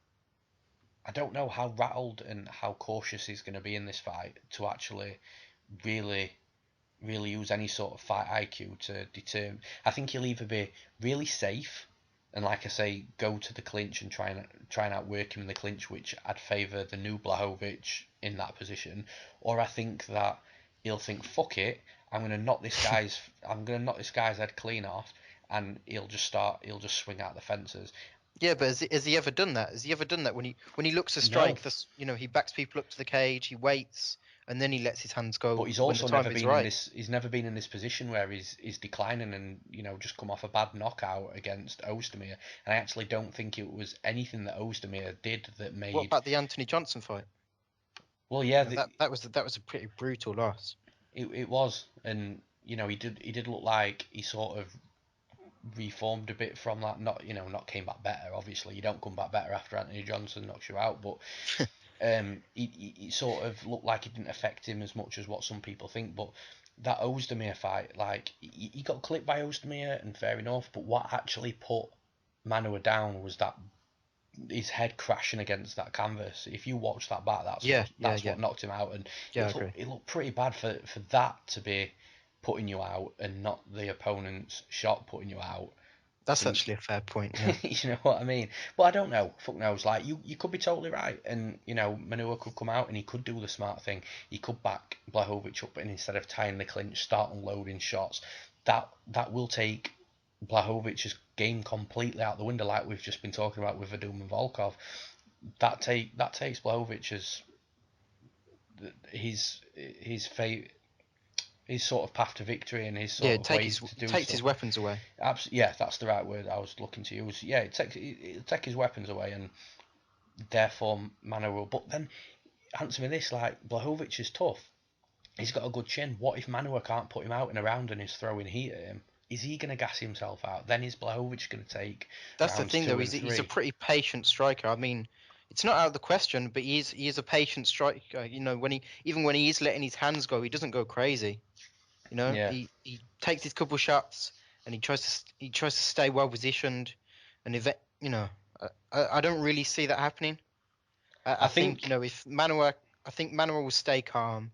I don't know how rattled and how cautious he's going to be in this fight to actually really use any sort of fight IQ to determine. I think he'll either be really safe and, like I say, go to the clinch and try and outwork him in the clinch, which I'd favour the new Blachowicz in that position, or I think that he'll think, fuck it, I'm gonna knock this guy's head clean off, and he'll just swing out the fences. Yeah, but has he ever done that? Has he ever done that when he looks to No, strike? He backs people up to the cage, he waits, and then he lets his hands but go he's when the also time never is been in right. this. He's never been in this position where he's declining and just come off a bad knockout against Ozdemir. And I actually don't think it was anything that Ozdemir did that What made. about the Anthony Johnson fight? Well, yeah, That was a pretty brutal loss. it was, and he did look like he sort of reformed a bit from that. Not came back better. Obviously, you don't come back better after Anthony Johnson knocks you out, but he sort of looked like it didn't affect him as much as what some people think. But that Ozdemir fight, like he got clipped by Ozdemir, and fair enough. But what actually put Manuwa down was that his head crashing against that canvas. If you watch that back, Yeah, yeah, that's yeah, what knocked him out, and yeah. I agree. it looked pretty bad for that to be putting you out, and not the opponent's shot putting you out. That's To actually a fair point. Yeah. you know what I mean? But I don't know. Fuck knows. Like you could be totally right, and Manuwa could come out and he could do the smart thing. He could back Blachowicz up, and instead of tying the clinch, start unloading shots. That will take Blachowicz's game completely out the window, like we've just been talking about with Werdum and Volkov. That takes Blachowicz's his fate, his sort of path to victory, and his Yeah, sort of ways to it do takes his stuff. weapons away. Yeah, that's the right word I was looking to use. Yeah, it'll take his weapons away, and therefore Mano will. But then answer me this: like Blachowicz is tough. He's got a good chin. What if Manuwa can't put him out in a round and is throwing heat at him? Is he going to gas himself out? Then is Blachowicz going to take That's the rounds thing, though. two and He's a three? pretty patient striker. I mean, it's not out of the question, but he is a patient striker. When he is letting his hands go, he doesn't go crazy. Yeah, He takes his couple shots and he tries to stay well positioned, and I don't really see that happening. I I think think. if Manuwa, I think Manuwa will stay calm.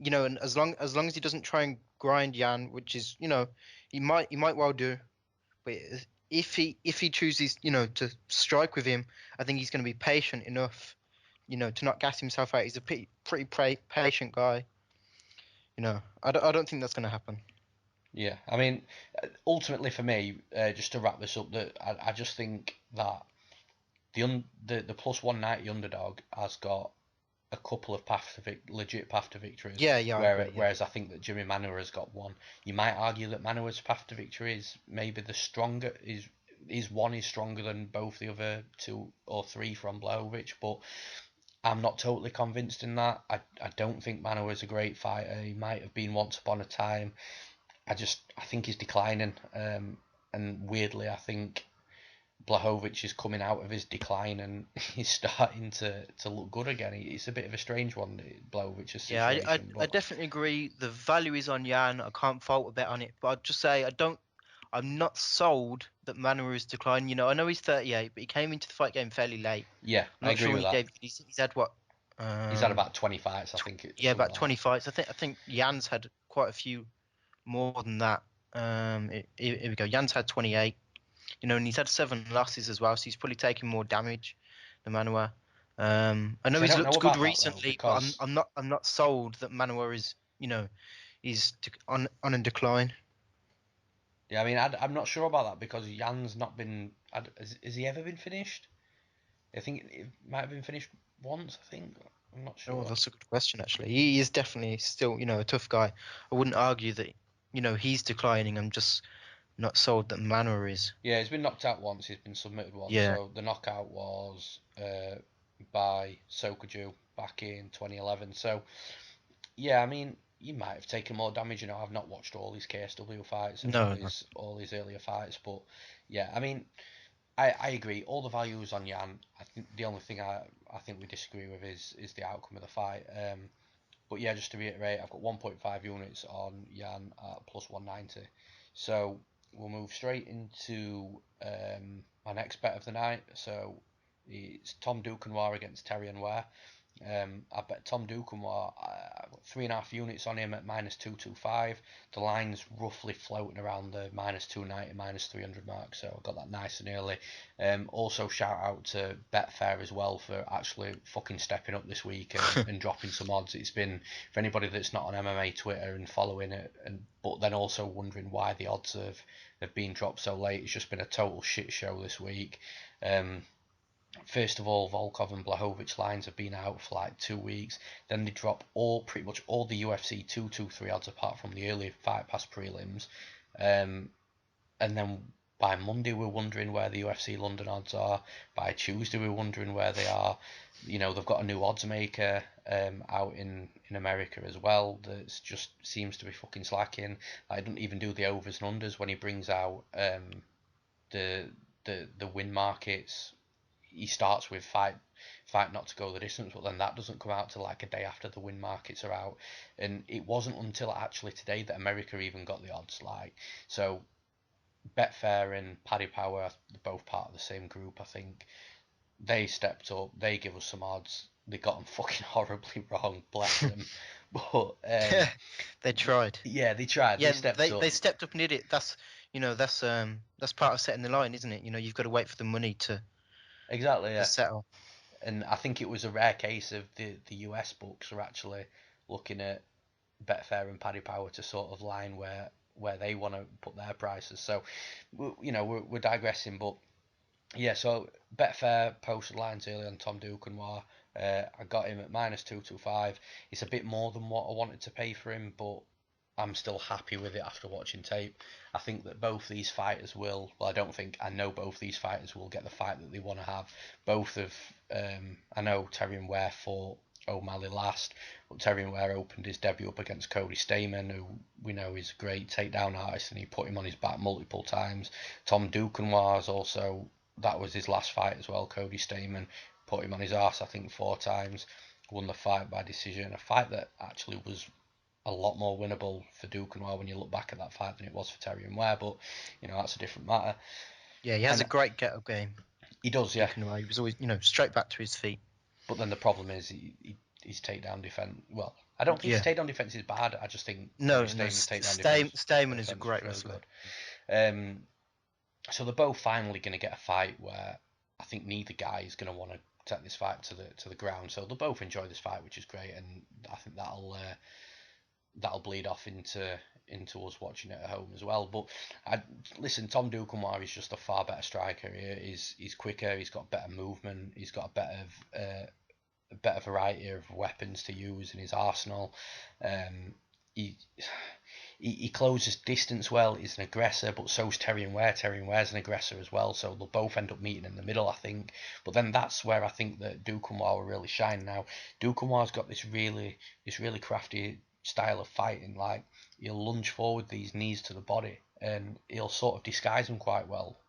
And as long as he doesn't try and grind Jan, which is he might well do, but if he chooses to strike with him, I think he's going to be patient enough, to not gas himself out. He's a pretty patient guy. I don't think that's going to happen. Yeah, I mean, ultimately for me, just to wrap this up, that I just think that the plus 190 underdog has got a couple of legit path to victories, Yeah, yeah, I agree. Yeah, whereas I think that Jimi Manuwa has got one. You might argue that Manuwa's path to victory is maybe the stronger is one is stronger than both the other two or three from Blachowicz, but I'm not totally convinced in that. I don't think Manuwa is a great fighter. He might have been once upon a time. I think he's declining, and weirdly, I think Blachowicz is coming out of his decline and he's starting to look good again. It's a bit of a strange one, Blachowicz's yeah, situation, I but definitely agree. The value is on Jan. I can't fault a bet on it, but I'd just say I'm not sold that Manuwa is declining. I know he's 38, but he came into the fight game fairly late. yeah, I'm I not sure agree when with he that. debuted. He's had what? He's had about 20 fights, I think, Yeah, something about like 20 that. fights. I think Jan's had quite a few more than that. Here we go. Jan's had 28. And he's had 7 losses as well, so he's probably taking more damage than Manuwa. I know See, I he's don't know looked good about that though, recently, but because I'm not sold that Manuwa is on a decline. yeah, I mean, I'm not sure about that because Jan's not been. Has he ever been finished? I think it might have been finished once. I think I'm not Oh, sure. that's a good question actually. He is definitely still a tough guy. I wouldn't argue that. he's declining. I'm just not sold that Manuwa is. Yeah, he's been knocked out once. He's been submitted once. Yeah. So the knockout was by Sokoju back in 2011. So yeah, I mean, he might have taken more damage. I've not watched all his KSW fights and No, no. all his earlier fights, but yeah, I mean, I agree. All the values on Yan. I think the only thing I think we disagree with is the outcome of the fight. But yeah, just to reiterate, I've got 1.5 units on Yan at plus 190. So we'll move straight into my next bet of the night. So it's Tom Duquesnoy against Terrion Ware. I bet Tom Duquesnoy, 3.5 units on him at minus 225. The line's roughly floating around the minus 290, minus 300 mark, so I got that nice and early. Also, shout out to Betfair as well for actually fucking stepping up this week and dropping some odds. It's been, for anybody that's not on MMA Twitter and following it, but then also wondering why the odds have been dropped so late, it's just been a total shit show this week. First of all, Volkov and Blachowicz lines have been out for like 2 weeks. Then they drop pretty much all the UFC 223 odds apart from the early Fight Pass prelims. And then by Monday we're wondering where the UFC London odds are. By Tuesday we're wondering where they are. They've got a new odds maker out in America as well that just seems to be fucking slacking. I don't even do the overs and unders when he brings out the win markets. He starts with fight not to go the distance, but then that doesn't come out till like a day after the win markets are out. And it wasn't until actually today that America even got the odds. So Betfair and Paddy Power, they're both part of the same group, I think. They stepped up, they give us some odds. They got them fucking horribly wrong, bless them. But They tried. yeah, they tried. They Yeah, stepped they up. they stepped up and did it. That's part of setting the line, isn't it? You've got to wait for the money to Exactly, to yeah. settle. And I think it was a rare case of the US books are actually looking at Betfair and Paddy Power to sort of line where they want to put their prices. So, we're digressing, but yeah. So Betfair posted lines early on Tom Duquesnoy. I got him at minus 225. It's a bit more than what I wanted to pay for him, but I'm still happy with it after watching tape. I think that both these fighters will. Well, I don't think. I know both these fighters will get the fight that they want to have. Both of. I know Terrion Ware fought O'Malley last, but Terrion Ware opened his debut up against Cody Stamen, who we know is a great takedown artist, and he put him on his back multiple times. Tom Duquesnoy also. That was his last fight as well. Cody Stamen put him on his ass, I think, 4 times. Won the fight by decision. A fight that actually was a lot more winnable for Duquesnoy when you look back at that fight than it was for Terrion Ware, but that's a different matter. Yeah, he has And a great get-up game. he does, yeah. Duquesnoy. He was always, straight back to his feet. But then the problem is his takedown defense. Well, I don't think his takedown defense is bad. I just think Cody Stamen's takedown Stamen is a defense great really wrestler. good. So they're both finally going to get a fight where I think neither guy is going to want to take this fight to the ground. So they'll both enjoy this fight, which is great, and I think that'll bleed off into us watching it at home as well. But listen, Tom Duquesnoy is just a far better striker. He's quicker. He's got better movement. He's got a better variety of weapons to use in his arsenal. He closes distance well. He's an aggressor, but so's Terrion Ware. Terrion Ware's an aggressor as well, so they'll both end up meeting in the middle, I think. But then that's where I think that Duquesnoy will really shine. Now, Duquesnoy's got this really crafty style of fighting. Like, he'll lunge forward these knees to the body, and he'll sort of disguise them quite well.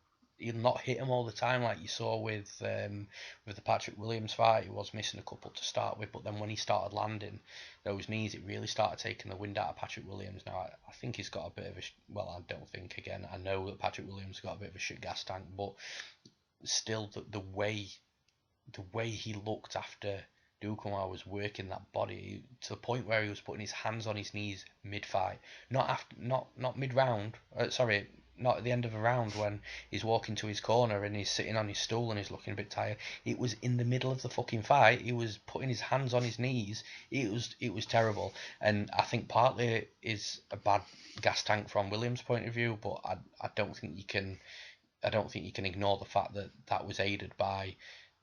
He'll not hit him all the time like you saw with the Patrick Williams fight. He was missing a couple to start with, but then when he started landing those knees, it really started taking the wind out of Patrick Williams. Now, I think he's got a bit of a well, I don't think, again, I know that Patrick Williams has got a bit of a shit gas tank, but still, the way he looked after Duquesnoy was working that body to the point where he was putting his hands on his knees mid-fight, not mid-round. Sorry, not at the end of a round when he's walking to his corner and he's sitting on his stool and he's looking a bit tired. It was in the middle of the fucking fight. He was putting his hands on his knees. It was terrible, and I think partly it is a bad gas tank from Williams' point of view, but I don't think you can ignore the fact that that was aided by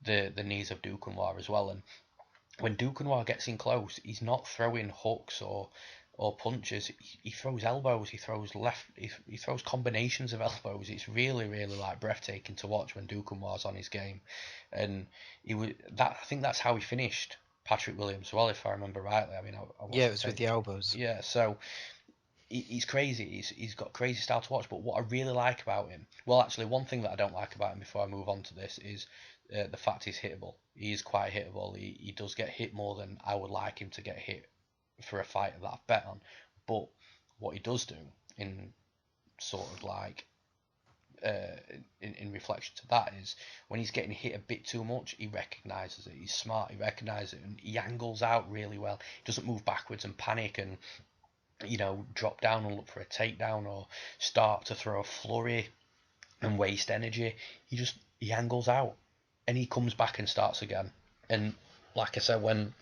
the knees of Duquesnoy as well. And when Duquesnoy gets in close, he's not throwing hooks or or punches, he throws elbows, he throws left, he throws combinations of elbows. It's really, really like breathtaking to watch when Duquesnoy's on his game, and I think that's how he finished Patrick Williams. Well, if I remember rightly, I mean, I Yeah, watched it the was with tape. the elbows. Yeah, so he's crazy. He's got crazy style to watch. But what I really like about him, well, actually, one thing that I don't like about him before I move on to this is the fact he's hittable. He is quite hittable. He does get hit more than I would like him to get hit for a fighter that I've bet on. But what he does do in sort of like in reflection to that is when he's getting hit a bit too much, he recognises it. He's smart. He recognises it and he angles out really well. He doesn't move backwards and panic and drop down and look for a takedown or start to throw a flurry and waste energy. He angles out and he comes back and starts again. And like I said, when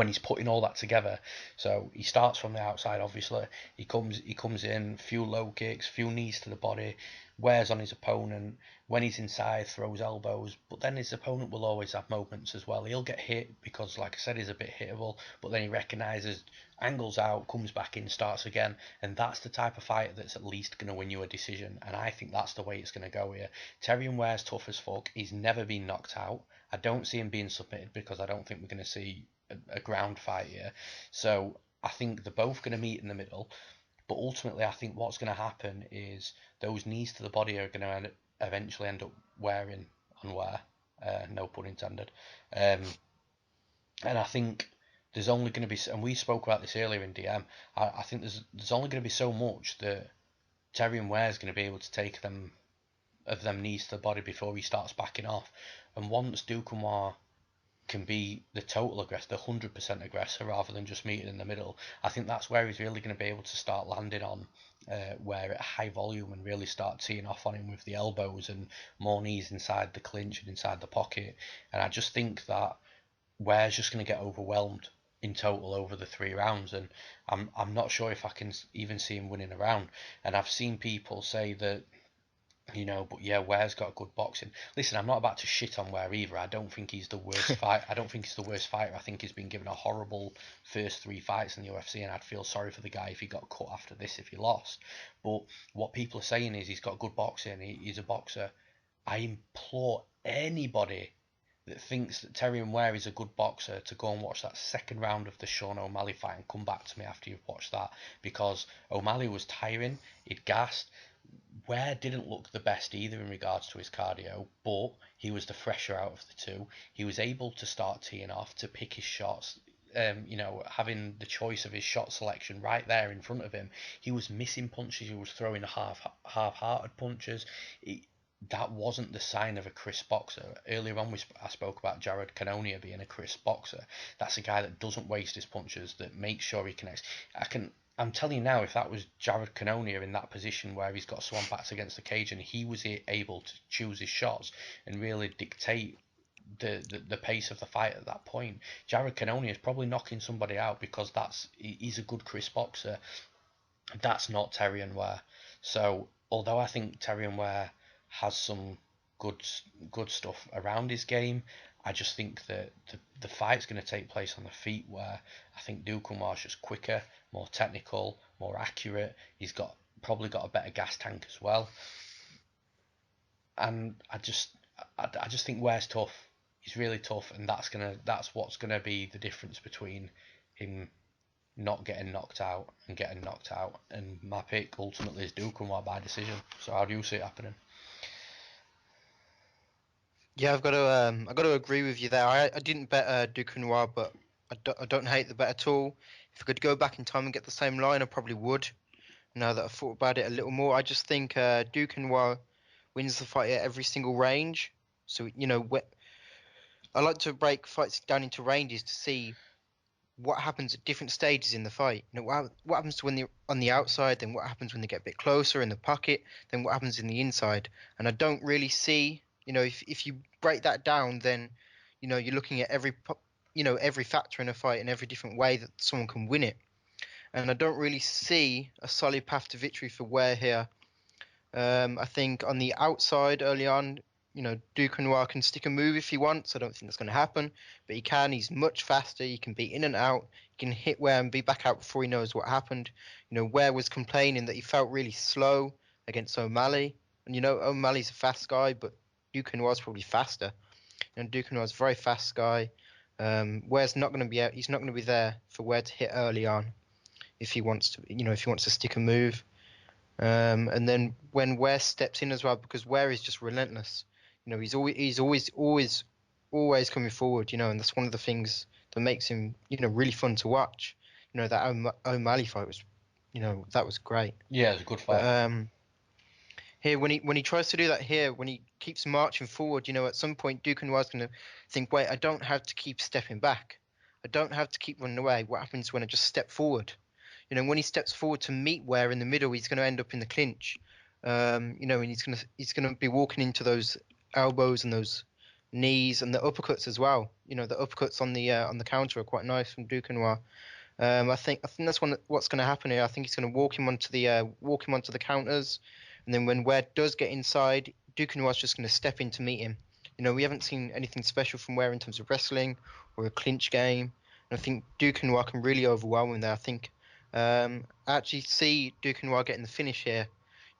he's putting all that together, so he starts from the outside. Obviously, he comes in, few low kicks, few knees to the body, wears on his opponent. When he's inside, throws elbows, but then his opponent will always have moments as well. He'll get hit because, like I said, he's a bit hittable, but then he recognises, angles out, comes back in, starts again, and that's the type of fighter that's at least going to win you a decision. And I think that's the way it's going to go here. Terrion Ware's tough as fuck. He's never been knocked out. I don't see him being submitted because I don't think we're going to see a ground fight here. So I think they're both going to meet in the middle. But ultimately, I think what's going to happen is those knees to the body are going to eventually end up wearing on Ware. No pun intended. And I think there's only going to be, and we spoke about this earlier in DM. I think there's only going to be so much that Terrion Ware is going to be able to take them knees to the body before he starts backing off. And once Duquesnoy can be the total aggressor, the 100% aggressor, rather than just meeting in the middle, I think that's where he's really going to be able to start landing on Ware at high volume and really start teeing off on him with the elbows and more knees inside the clinch and inside the pocket. And I just think that Ware's just going to get overwhelmed in total over the 3 rounds, and I'm not sure if I can even see him winning a round. And I've seen people say that but yeah, Ware's got good boxing. Listen, I'm not about to shit on Ware either. I don't think he's the worst fight. I don't think he's the worst fighter. I think he's been given a horrible first 3 fights in the UFC, and I'd feel sorry for the guy if he got cut after this if he lost. But what people are saying is he's got good boxing. He's a boxer. I implore anybody that thinks that Terrion Ware is a good boxer to go and watch that second round of the Sean O'Malley fight and come back to me after you've watched that, because O'Malley was tiring. He'd gassed. Ware didn't look the best either in regards to his cardio, but he was the fresher out of the two. He was able to start teeing off, to pick his shots, having the choice of his shot selection right there in front of him. He was missing punches. He was throwing half-hearted punches. That wasn't the sign of a crisp boxer. Earlier on, I spoke about Jared Cannonier being a crisp boxer. That's a guy that doesn't waste his punches, that makes sure he connects. I'm telling you now, if that was Jared Cannonier in that position where he's got someone backed against the cage and he was able to choose his shots and really dictate the pace of the fight at that point, Jared Cannonier is probably knocking somebody out because he's a good crisp boxer. That's not Terrion Ware. So although I think Terrion Ware has some good good stuff around his game, I just think that the fight's going to take place on the feet, where I think Duquesnoy's just quicker, more technical, more accurate. He's probably got a better gas tank as well, and I just think Ware's tough. He's really tough, and that's what's gonna be the difference between him not getting knocked out and getting knocked out. And my pick ultimately is Duquesnoy by decision. So how do you see it happening? Yeah, I've got to agree with you there. I didn't bet Duquesnoy, but I don't hate the bet at all. If I could go back in time and get the same line, I probably would. Now that I've thought about it a little more, I just think Duquesnoy wins the fight at every single range. So I like to break fights down into ranges to see what happens at different stages in the fight. What happens when they're on the outside, then what happens when they get a bit closer in the pocket, then what happens in the inside. And I don't really see, if you break that down, then you're looking at every factor in a fight and every different way that someone can win it. And I don't really see a solid path to victory for Ware here. I think on the outside early on, Duquesnoy can stick a move if he wants. I don't think that's going to happen, but he can. He's much faster. He can be in and out. He can hit Ware and be back out before he knows what happened. Ware was complaining that he felt really slow against O'Malley, and O'Malley's a fast guy, but Duquesnoy's probably faster. Duquesnoy's a very fast guy. Ware's not going to be out. He's not going to be there for Ware to hit early on if he wants to. If he wants to stick a move. And then when Ware steps in as well, because Ware is just relentless. He's always coming forward. And that's one of the things that makes him, really fun to watch. That O'Malley fight was, that was great. Yeah, it was a good fight. But here, when he tries to do that here, when he keeps marching forward, at some point Duquesnoy is going to think, wait, I don't have to keep stepping back. I don't have to keep running away. What happens when I just step forward? When he steps forward to meet Ware in the middle, he's going to end up in the clinch. And he's gonna be walking into those elbows and those knees and the uppercuts as well. The uppercuts on the counter are quite nice from Duquesnoy. I think that's what's going to happen here. I think he's going to walk him onto the counters, and then when Ware does get inside, Duquesnoy is just going to step in to meet him. We haven't seen anything special from Ware in terms of wrestling or a clinch game. And I think Duquesnoy can really overwhelm him there. I think. I actually see Duquesnoy getting the finish here.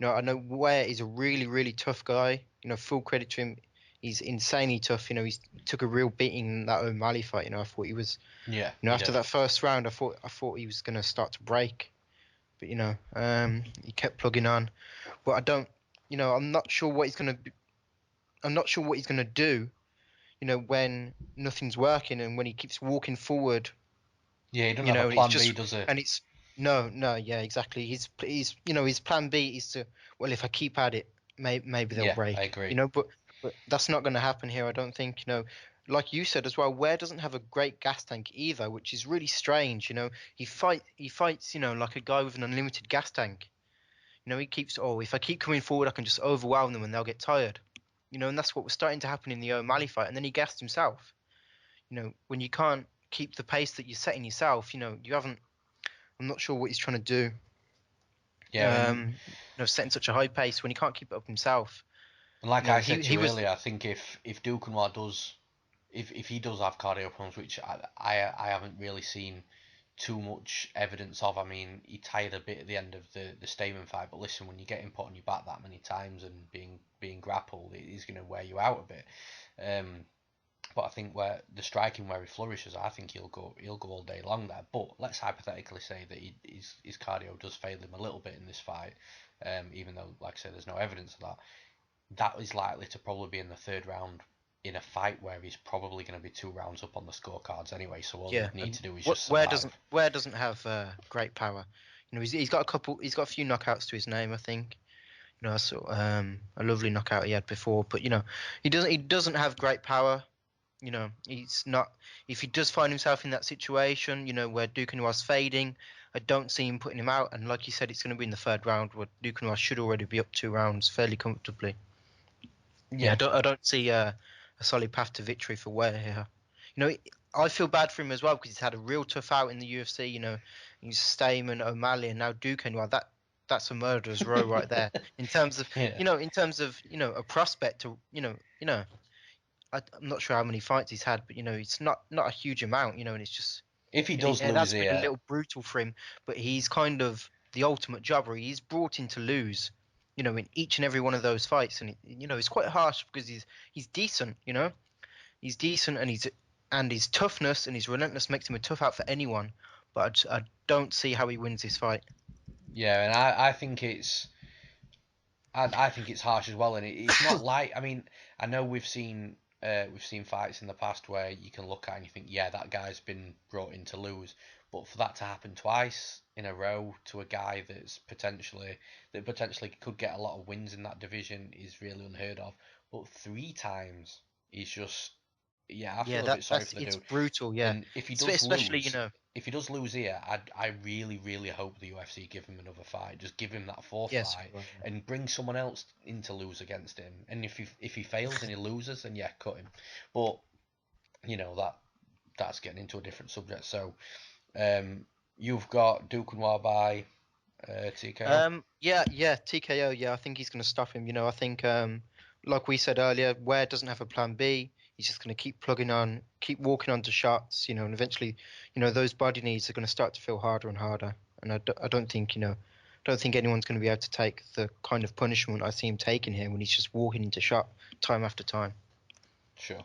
I know Ware is a really, really tough guy. Full credit to him. He's insanely tough. He took a real beating in that O'Malley fight. I thought he was. Yeah. After that first round, I thought he was going to start to break, but he kept plugging on. But I don't. I'm not sure what he's going to. I'm not sure what he's going to do. When nothing's working and when he keeps walking forward. Yeah, he doesn't have a plan B, does he? And it's no, yeah, exactly. His plan B is to, well, if I keep at it, maybe they'll break. I agree. But that's not going to happen here. I don't think. Like you said as well, Ware doesn't have a great gas tank either, which is really strange. He fights, like a guy with an unlimited gas tank. He keeps, if I keep coming forward, I can just overwhelm them and they'll get tired. And that's what was starting to happen in the O'Malley fight. And then he gassed himself. When you can't keep the pace that you're setting yourself, you haven't. I'm not sure what he's trying to do. Yeah. Setting such a high pace when he can't keep it up himself. And like I said to you earlier, I think if Duquesnoy does, if he does have cardio problems, which I haven't really seen too much evidence of. I mean, he tired a bit at the end of the Stamen fight, but listen, when you're getting put on your back that many times and being grappled, it is going to wear you out a bit. But I think where the striking where he flourishes, I think he'll go all day long there. But let's hypothetically say that his cardio does fail him a little bit in this fight, even though, like I say, there's no evidence of that. That is likely to probably be in the third round in a fight where he's probably going to be 2 rounds up on the scorecards anyway. So all you need to do is just survive. Ware doesn't have great power. He's got a few knockouts to his name, I think. I saw a lovely knockout he had before, but he doesn't have great power. He's not. If he does find himself in that situation, where Duquesnoy's fading, I don't see him putting him out. And like you said, it's going to be in the third round, where Duquesnoy should already be up 2 rounds fairly comfortably. Yeah, I don't see a solid path to victory for Ware here. I feel bad for him as well because he's had a real tough out in the UFC. He's Stamen, O'Malley, and now Duquesnoy. That's a murderer's row right there. In terms of a prospect to I'm not sure how many fights he's had, but it's not a huge amount, and it's just if he does lose that's here, been a little brutal for him. But he's kind of the ultimate jobber. He's brought in to lose, in each and every one of those fights, and it's quite harsh because he's decent, he's decent, and his toughness and his relentless makes him a tough out for anyone. But I don't see how he wins this fight. Yeah, and I think it's. I think it's harsh as well, and it's not like. I mean, I know we've seen fights in the past where you can look at and you think, yeah, that guy's been brought in to lose, but for that to happen twice in a row to a guy that potentially could get a lot of wins in that division is really unheard of. But 3 times is just. Yeah, I feel a bit sorry for the dude. It's brutal, yeah. And if he does Especially, lose, if he does lose here, I really, really hope the UFC give him another fight. Just give him that 4th fight and bring someone else in to lose against him. And if he fails and he loses, then yeah, cut him. But that's getting into a different subject. So you've got Duquesnoy by TKO. Yeah, TKO. Yeah, I think he's going to stop him. I think like we said earlier, Ware doesn't have a plan B. He's just going to keep plugging on, keep walking onto shots, and eventually, those body knees are going to start to feel harder and harder. And I don't think, don't think anyone's going to be able to take the kind of punishment I see him taking here when he's just walking into shot time after time. Sure.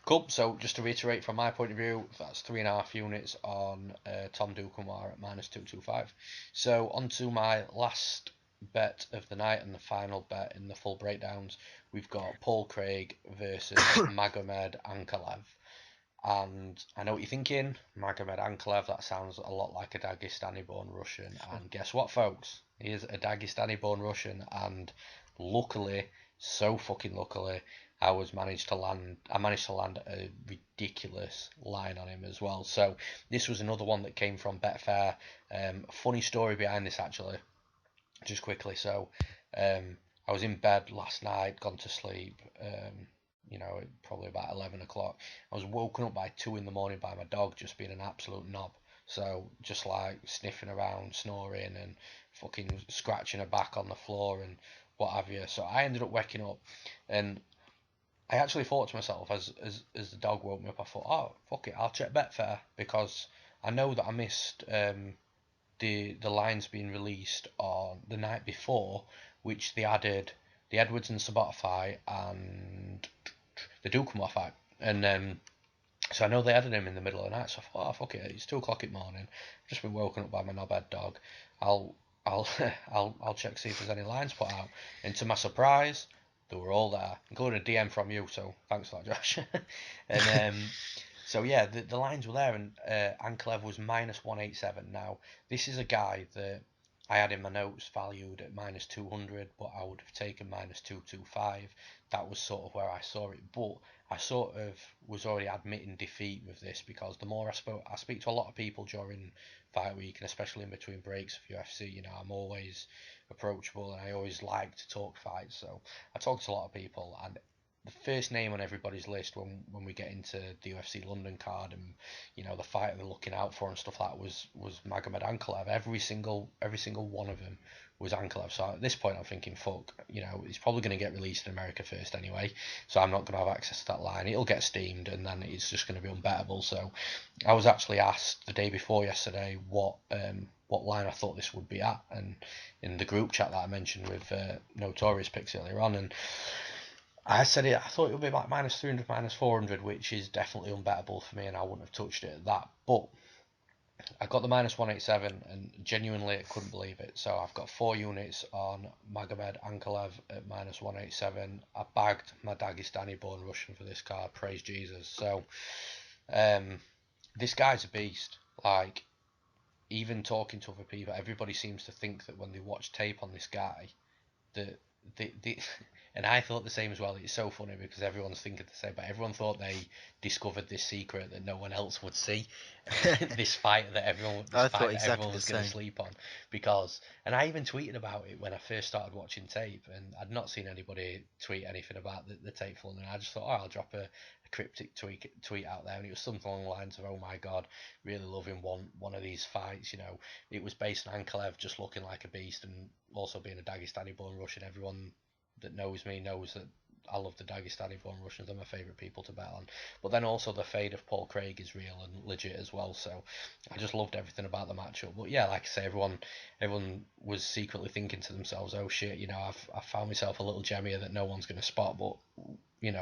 Cool. So just to reiterate from my point of view, that's 3.5 units on Tom Duquesnoy at -225. So on to my last bet of the night and the final bet in the full breakdowns. We've got Paul Craig versus Magomed Ankalaev. And I know what you're thinking, Magomed Ankalaev, that sounds a lot like a Dagestani-born Russian. And guess what, folks? He is a Dagestani-born Russian, and luckily, so fucking luckily, I managed to land a ridiculous line on him as well. So this was another one that came from Betfair. Funny story behind this actually, just quickly. So I was in bed last night, gone to sleep. Probably about 11 o'clock. I was woken up by 2 in the morning by my dog just being an absolute knob. So just like sniffing around, snoring, and fucking scratching her back on the floor and what have you. So I ended up waking up, and I actually thought to myself as the dog woke me up, I thought, oh fuck it, I'll check Betfair because I know that I missed the lines being released on the night before, which they added the Edwards and Sobotta fight and the Duquesnoy fight, and so I know they added him in the middle of the night. So I thought, oh fuck it, it's 2 o'clock in the morning. I've just been woken up by my knobhead dog. I'll I'll check see if there's any lines put out. And to my surprise, they were all there, including a DM from you. So thanks for that, Josh. and so yeah, the lines were there, and Ankalaev was -187. Now this is a guy that I had in my notes valued at -200, but I would have taken -225. That was sort of where I saw it, but I sort of was already admitting defeat with this because the more I speak to a lot of people during fight week and especially in between breaks of UFC. I'm always approachable and I always like to talk fights. So I talk to a lot of people, and the first name on everybody's list when we get into the UFC London card and the fight they're looking out for and stuff like that was Magomed Ankalaev. Every single one of them was Ankalaev. So at this point I'm thinking, fuck, he's probably going to get released in America first anyway, so I'm not going to have access to that line. It'll get steamed and then it's just going to be unbettable. So I was actually asked the day before yesterday what line I thought this would be at, and in the group chat that I mentioned with Notorious Picks earlier on, and I said I thought it would be like -300, -400, which is definitely unbettable for me, and I wouldn't have touched it at that. But I got the -187, and genuinely I couldn't believe it. So I've got 4 units on Magomed Ankalaev at -187. I bagged my Dagestani-born Russian for this card. Praise Jesus. So this guy's a beast. Like, even talking to other people, everybody seems to think that when they watch tape on this guy, that the and I thought the same as well. It's so funny because everyone's thinking the same, but everyone thought they discovered this secret that no one else would see. This fight that everyone, I thought exactly the was going to same. sleep on, because, and I even tweeted about it when I first started watching tape, and I'd not seen anybody tweet anything about the tape full, and I just thought, oh, I'll drop a cryptic tweet out there, and it was something along the lines of, oh my god, really loving one of these fights. It was based on Ankalaev just looking like a beast, and also being a Dagestani-born Russian. Everyone that knows me knows that I love the Dagestani-born Russians. They're my favourite people to bet on. But then also the fade of Paul Craig is real and legit as well. So I just loved everything about the matchup. But yeah, like I say, everyone was secretly thinking to themselves, "Oh shit, I've found myself a little gem here that no one's going to spot." But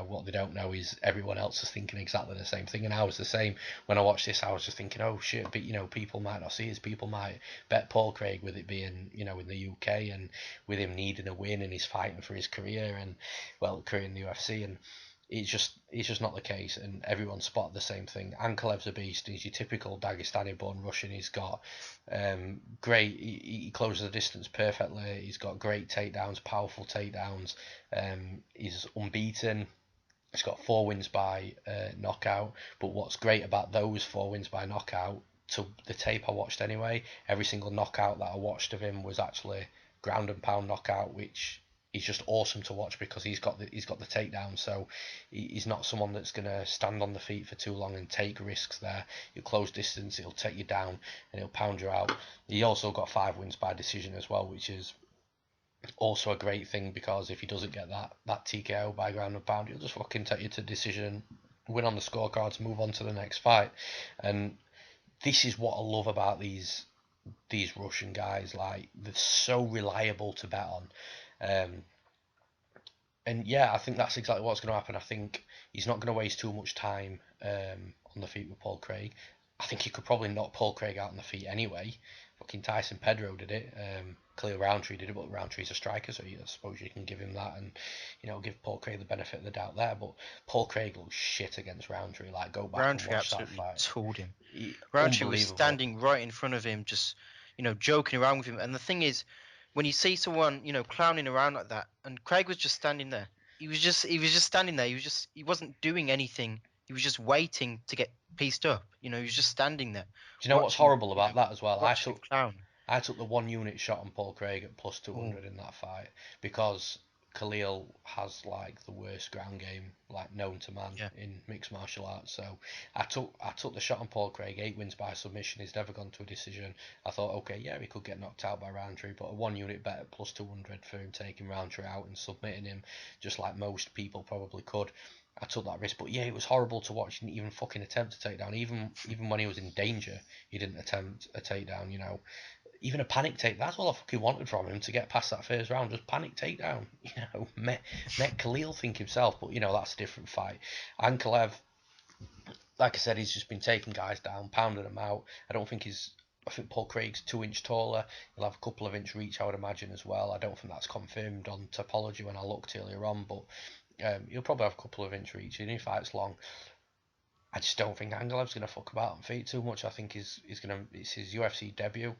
what they don't know is everyone else is thinking exactly the same thing, and I was the same. When I watched this, I was just thinking, oh shit, but people might not see this. People might bet Paul Craig with it being in the UK, and with him needing a win, and he's fighting for his career and career in the UFC, and it's just not the case, and everyone spotted the same thing. Ankalev's a beast. He's your typical Dagestani-born Russian. He's got great. He closes the distance perfectly. He's got great takedowns, powerful takedowns. He's unbeaten. He's got 4 wins by knockout. But what's great about those 4 wins by knockout, to the tape I watched anyway, every single knockout that I watched of him was actually ground and pound knockout, which is just awesome to watch because he's got the takedown. So he's not someone that's gonna stand on the feet for too long and take risks there. He'll close distance, he'll take you down, and he'll pound you out. He also got 5 wins by decision as well, which is Also a great thing, because if he doesn't get that TKO by ground and pound, he'll just fucking take you to decision, win on the scorecards, move on to the next fight. And this is what I love about these Russian guys. Like, they're so reliable to bet on. And yeah, I think that's exactly what's going to happen. I think he's not going to waste too much time on the feet with Paul Craig. I think he could probably knock Paul Craig out on the feet anyway. Fucking Tyson Pedro did it. Clearly Roundtree did it, but Roundtree's a striker, so I suppose you can give him that and, give Paul Craig the benefit of the doubt there. But Paul Craig looks shit against Roundtree. Like, go back and Roundtree watch that absolutely fight. tooled him. Roundtree was Unbelievable. standing right in front of him, just joking around with him. And the thing is, when you see someone clowning around like that, and Craig was just standing there. He was just standing there. He wasn't doing anything. He was just waiting to get pieced up. He was just standing there, Do you know what's horrible about that as well? watching him clown. I took the 1 unit shot on Paul Craig at plus Ooh. 200 in that fight, because Khalil has like the worst ground game like known to man in mixed martial arts. So I took the shot on Paul Craig. 8 wins by submission. He's never gone to a decision. I thought, okay, yeah, he could get knocked out by Roundtree, but a 1 unit bet at plus 200 for him taking Roundtree out and submitting him, just like most people probably could. I took that risk, but yeah, it was horrible to watch. He didn't even fucking attempt a takedown. Even when he was in danger, he didn't attempt a takedown. Even a panic take. That's all I fucking wanted from him, to get past that first round. Just panic takedown. Met Khalil think himself, but that's a different fight. Ankalaev, like I said, he's just been taking guys down, pounding them out. I think Paul Craig's 2 inch taller. He'll have a couple of inch reach, I would imagine, as well. I don't think that's confirmed on topology when I looked earlier on, but he'll probably have a couple of inch reach, and he fights long. I just don't think Ankalaev's going to fuck about on feet too much. I think it's his UFC debut.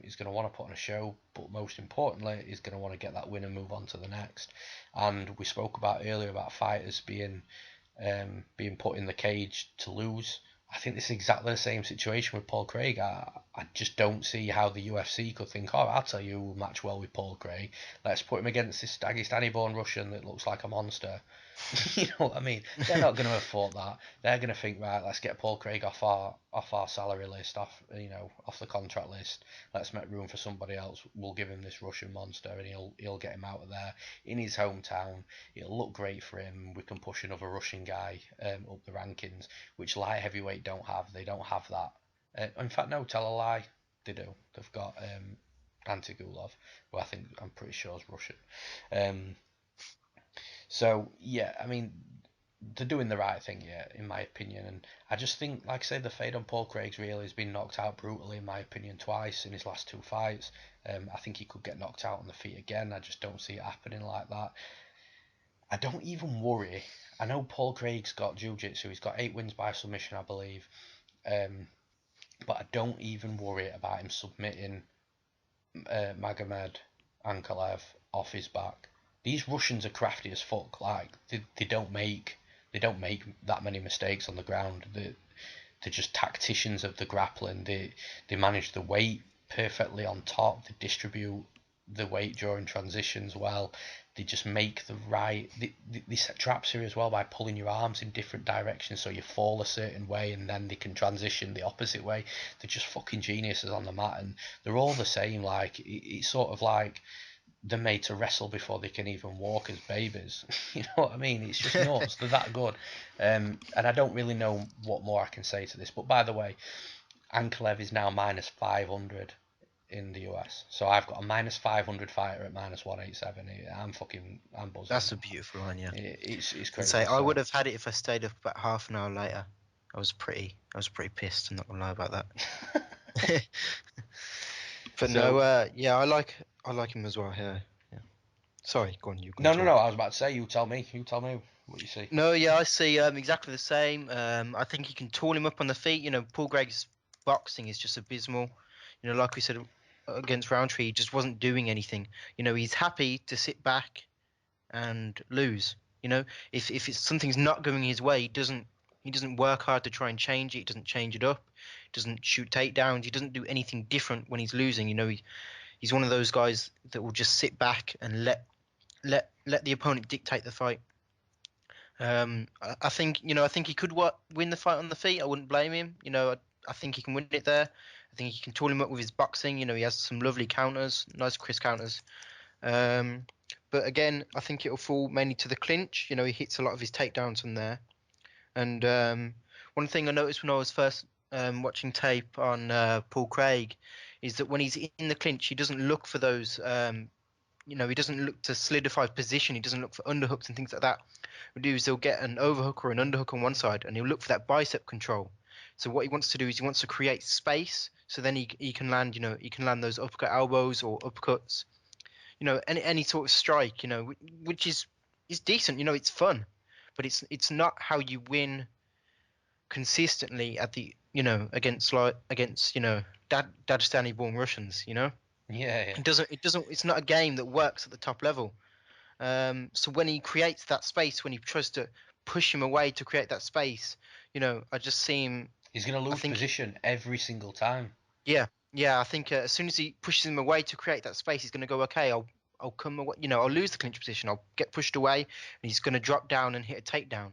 He's going to want to put on a show, but most importantly, he's going to want to get that win and move on to the next. And we spoke about earlier about fighters being put in the cage to lose. I think this is exactly the same situation with Paul Craig. I just don't see how the UFC could think, oh, I'll tell you who will match well with Paul Craig. Let's put him against this Dagestani-born Russian that looks like a monster. You know what I mean? They're not going to have thought that. They're going to think, right, let's get Paul Craig off our salary list, off the contract list. Let's make room for somebody else. We'll give him this Russian monster, and he'll get him out of there in his hometown. It'll look great for him. We can push another Russian guy up the rankings, which light heavyweight don't have. They don't have that. In fact, no, tell a lie. They do. They've got Antigulov, who I'm pretty sure is Russian. So yeah, I mean, they're doing the right thing, yeah, in my opinion. And I just think, like I said, the fade on Paul Craig's real. He's been knocked out brutally, in my opinion, twice in his last 2 fights. I think he could get knocked out on the feet again. I just don't see it happening like that. I don't even worry. I know Paul Craig's got jiu-jitsu. He's got 8 wins by submission, I believe. But I don't even worry about him submitting Magomed Ankalaev off his back. These Russians are crafty as fuck. Like, they don't make that many mistakes on the ground. They're just tacticians of the grappling. They manage the weight perfectly on top. They distribute the weight during transitions well. They just make the right. They set traps here as well by pulling your arms in different directions, so you fall a certain way, and then they can transition the opposite way. They're just fucking geniuses on the mat, and they're all the same. Like, it's sort of like they're made to wrestle before they can even walk as babies. You know what I mean? It's just nuts. They're that good. And I don't really know what more I can say to this. But by the way, Ankalaev is now minus 500 in the US. So I've got a minus 500 fighter at minus 187. I'm buzzing. That's a beautiful one, yeah. It's I'd crazy. say I would have had it if I stayed up about half an hour later. I was pretty pissed. I'm not gonna lie about that. But yeah, I like him as well. Yeah. Sorry, go on. No. I was about to say, you tell me what you see. No, yeah, I see exactly the same. I think he can tool him up on the feet. Paul Gregg's boxing is just abysmal. Like we said against Roundtree, he just wasn't doing anything. He's happy to sit back and lose. If it's something's not going his way, he doesn't work hard to try and change it. He doesn't change it up. He doesn't shoot takedowns. He doesn't do anything different when he's losing. He's one of those guys that will just sit back and let the opponent dictate the fight. I think he could win the fight on the feet. I wouldn't blame him. I think he can win it there. I think he can tool him up with his boxing. He has some lovely counters, nice crisp counters. Um, but again, I think it'll fall mainly to the clinch. You know, he hits a lot of his takedowns from there. And one thing I noticed when I was first watching tape on Paul Craig is that when he's in the clinch, he doesn't look for those. He doesn't look to solidify position. He doesn't look for underhooks and things like that. What he'll do is he'll get an overhook or an underhook on one side, and he'll look for that bicep control. So what he wants to do is he wants to create space, so then he can land. He can land those uppercut elbows or uppercuts. Any sort of strike. Which is decent. It's fun, but it's not how you win consistently at the against Dagestani born Russians. Yeah, yeah. It's not a game that works at the top level. So when he creates that space, when he tries to push him away to create that space, I just see him. He's going to I lose think, position every single time. yeah. I think as soon as he pushes him away to create that space, he's going to go, okay, I'll come away. I'll lose the clinch position. I'll get pushed away, and he's going to drop down and hit a takedown.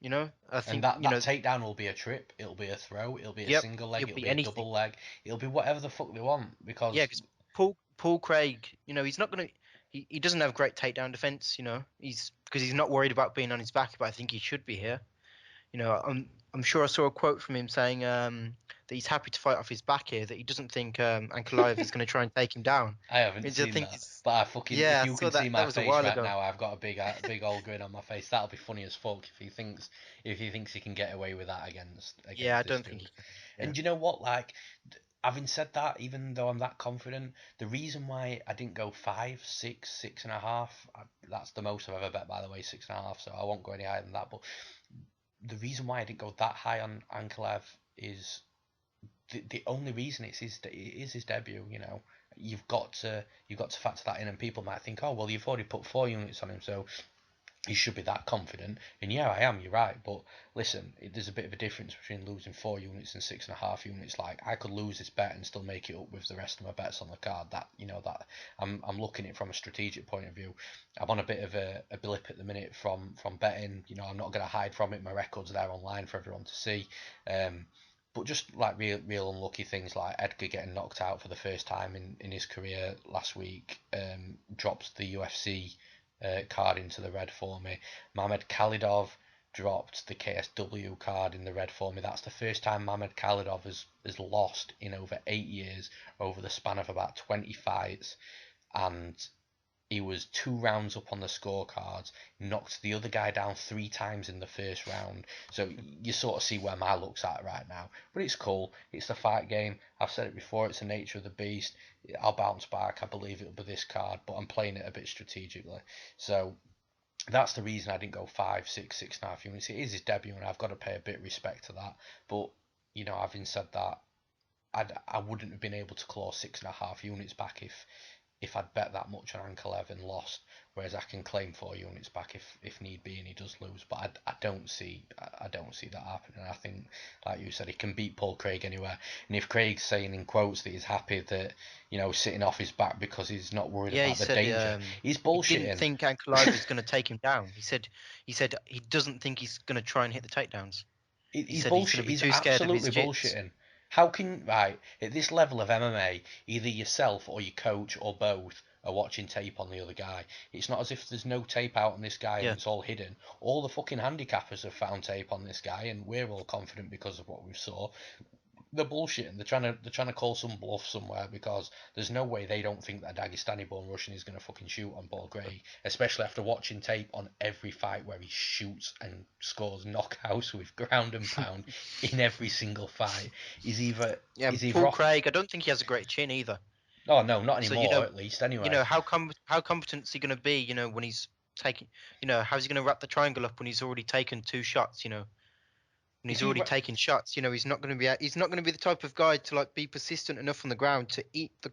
I And think, that takedown will be a trip, it'll be a throw, it'll be a yep, single leg, it'll it'll be be a anything. double leg, it'll be whatever the fuck they want Yeah, because because Paul Craig, he's not gonna. He doesn't have great takedown defense. He's not worried about being on his back, but I think he should be here. I'm sure I saw a quote from him saying that he's happy to fight off his back here. That he doesn't think Ankalaev is going to try and take him down. I haven't Which I seen think that. is, But I fucking if yeah, I you saw can see that. That my was a face while right ago. now, I've got a big old grin on my face. That'll be funny as fuck if he thinks he can get away with that Yeah, I against this don't think dude. he can. Yeah. And you know what? Like, having said that, even though I'm that confident, the reason why I didn't go 5, 6, 6.5, that's the most I've ever bet, by the way, 6.5. So I won't go any higher than that. But the reason why I didn't go that high on Ankalaev is the only reason it is his debut. You've got to factor that in, and people might think, oh well, you've already put 4 units on him, so you should be that confident. And yeah, I am. You're right, but listen, there's a bit of a difference between losing 4 units and 6.5 units. Like I could lose this bet and still make it up with the rest of my bets on the card. That I'm looking at it from a strategic point of view. I'm on a bit of a blip at the minute from betting. I'm not going to hide from it. My record's there online for everyone to see. But just like real unlucky things like Edgar getting knocked out for the first time in his career last week, dropped the UFC card into the red for me. Mamed Khalidov dropped the KSW card in the red for me. That's the first time Mamed Khalidov has lost in over 8 years over the span of about 20 fights. And he was 2 rounds up on the scorecards, knocked the other guy down 3 times in the first round. So you sort of see where my luck's at right now. But it's cool. It's the fight game. I've said it before. It's the nature of the beast. I'll bounce back. I believe it'll be this card, but I'm playing it a bit strategically. So that's the reason I didn't go 5, 6, 6.5 units. It is his debut, and I've got to pay a bit of respect to that. But having said that, I wouldn't have been able to claw 6.5 units back if I'd bet that much on Ankalaev and lost, whereas I can claim 4 units back if need be and he does lose. But I don't see that happening. I think, like you said, he can beat Paul Craig anywhere. And if Craig's saying in quotes that he's happy that sitting off his back because he's not worried Yeah, he about the said danger, he's he didn't bullshitting. think Ankalaev was going to take him down. He said he doesn't think he's going to try and hit the takedowns. He He's said he's going bullshit. to be He's too scared of his absolutely jits. bullshitting. How can right at this level of MMA, either yourself or your coach or both are watching tape on the other guy? It's not as if there's no tape out on this guy and Yeah, it's all hidden. All the fucking handicappers have found tape on this guy, and we're all confident because of what we saw. They're bullshitting. They're trying to call some bluff somewhere because there's no way they don't think that a Dagestani-born Russian is going to fucking shoot on Paul Craig, especially after watching tape on every fight where he shoots and scores knockouts with ground and pound in every single fight. yeah. And He's either Paul off. Craig, I don't think he has a great chin either. Oh no, not So anymore. At least anyway. how competent is he going to be? When he's taking, how's he going to wrap the triangle up when he's already taken 2 shots? When If he's you already taken shots, he's not going to be the type of guy to like be persistent enough on the ground to eat to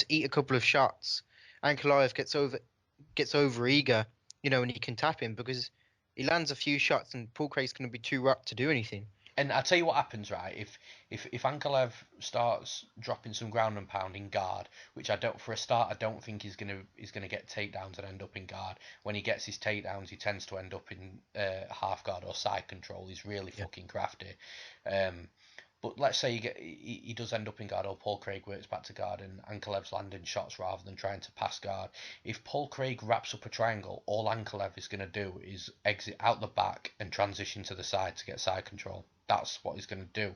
eat a couple of shots. Ankalaev gets over eager, and he can tap him because he lands a few shots and Paul Craig's going to be too wrapped to do anything. And I tell you what happens, right? If Ankalaev starts dropping some ground and pound in guard, which for a start I don't think he's gonna get takedowns and end up in guard. When he gets his takedowns, he tends to end up in half guard or side control. He's really Yeah. fucking crafty. Um, But let's say he does end up in guard, or Paul Craig works back to guard, and Ankalaev's landing shots rather than trying to pass guard. If Paul Craig wraps up a triangle, all Ankalaev is going to do is exit out the back and transition to the side to get side control. That's what he's going to do.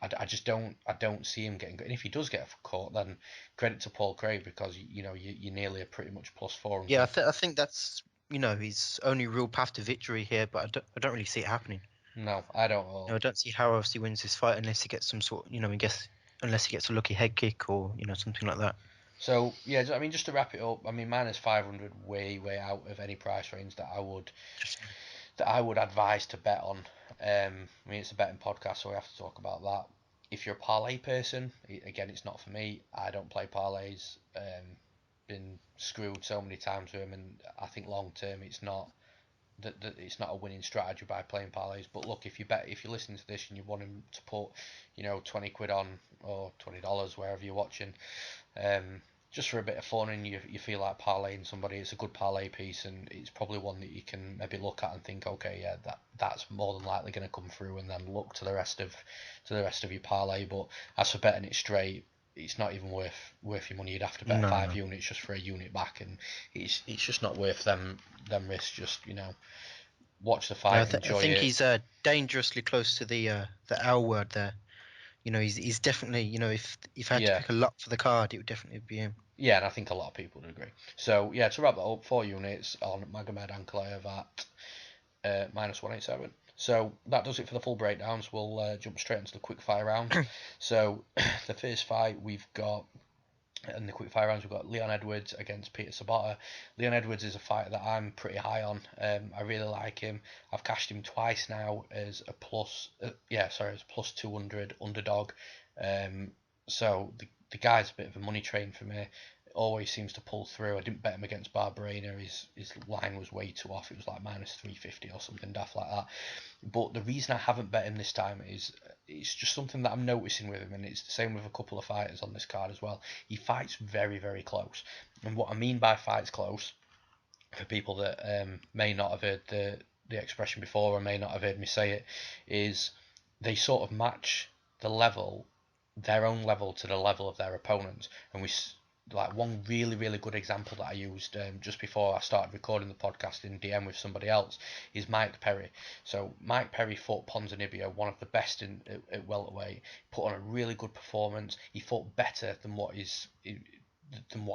I just don't see him getting good. And if he does get caught, then credit to Paul Craig, because you're nearly a pretty much +4. Yeah, I think that's his only real path to victory here, but I don't really see it happening. No, I don't at all. I don't see how else he wins this fight unless he gets some sort, unless he gets a lucky head kick or something like that. So yeah, I mean, just to wrap it up, I mean, minus 500 way out of any price range that I would advise to bet on. I mean, it's a betting podcast, so we have to talk about that. If you're a parlay person, again, it's not for me. I don't play parlays. Been screwed so many times with them, and I think long term it's not it's not a winning strategy by playing parlays. But look, if you're listening to this and you want him to put 20 quid on, or $20 wherever you're watching, just for a bit of fun, and you feel like parlaying somebody, it's a good parlay piece, and it's probably one that you can maybe look at and think, okay, yeah, that's more than likely going to come through, and then look to the rest of your parlay. But as for betting it straight, it's not even worth your money. You'd have to bet No, 5 units just for a unit back, and it's just not worth them risks. Just watch the fight, I enjoy think it. he's dangerously close to the L word there. He's definitely, if I had to pick a lot for the card, it would definitely be him. Yeah, and I think a lot of people would agree. So yeah, to wrap that up, 4 units on Magomed Ankalaev at -187. So that does it for the full breakdowns. We'll jump straight into the quick fire rounds. So the first fight we've got, in the quick fire rounds, we've got Leon Edwards against Peter Sobotta. Leon Edwards is a fighter that I'm pretty high on. I really like him. I've cashed him twice now as a as +200 underdog. So the guy's a bit of a money train for me. Always seems to pull through. I didn't bet him against Barberena. His line was way too off. It was like -350 or something daft like that. But the reason I haven't bet him this time is it's just something that I'm noticing with him, and it's the same with a couple of fighters on this card as well. He fights very, very close. And what I mean by fights close, for people that may not have heard the expression before, or may not have heard me say it, is they sort of match their own level to the level of their opponents. And like one really, really good example that I used just before I started recording the podcast in DM with somebody else is Mike Perry. So Mike Perry fought Ponzinibbio, one of the best at welterweight, put on a really good performance. He fought better than what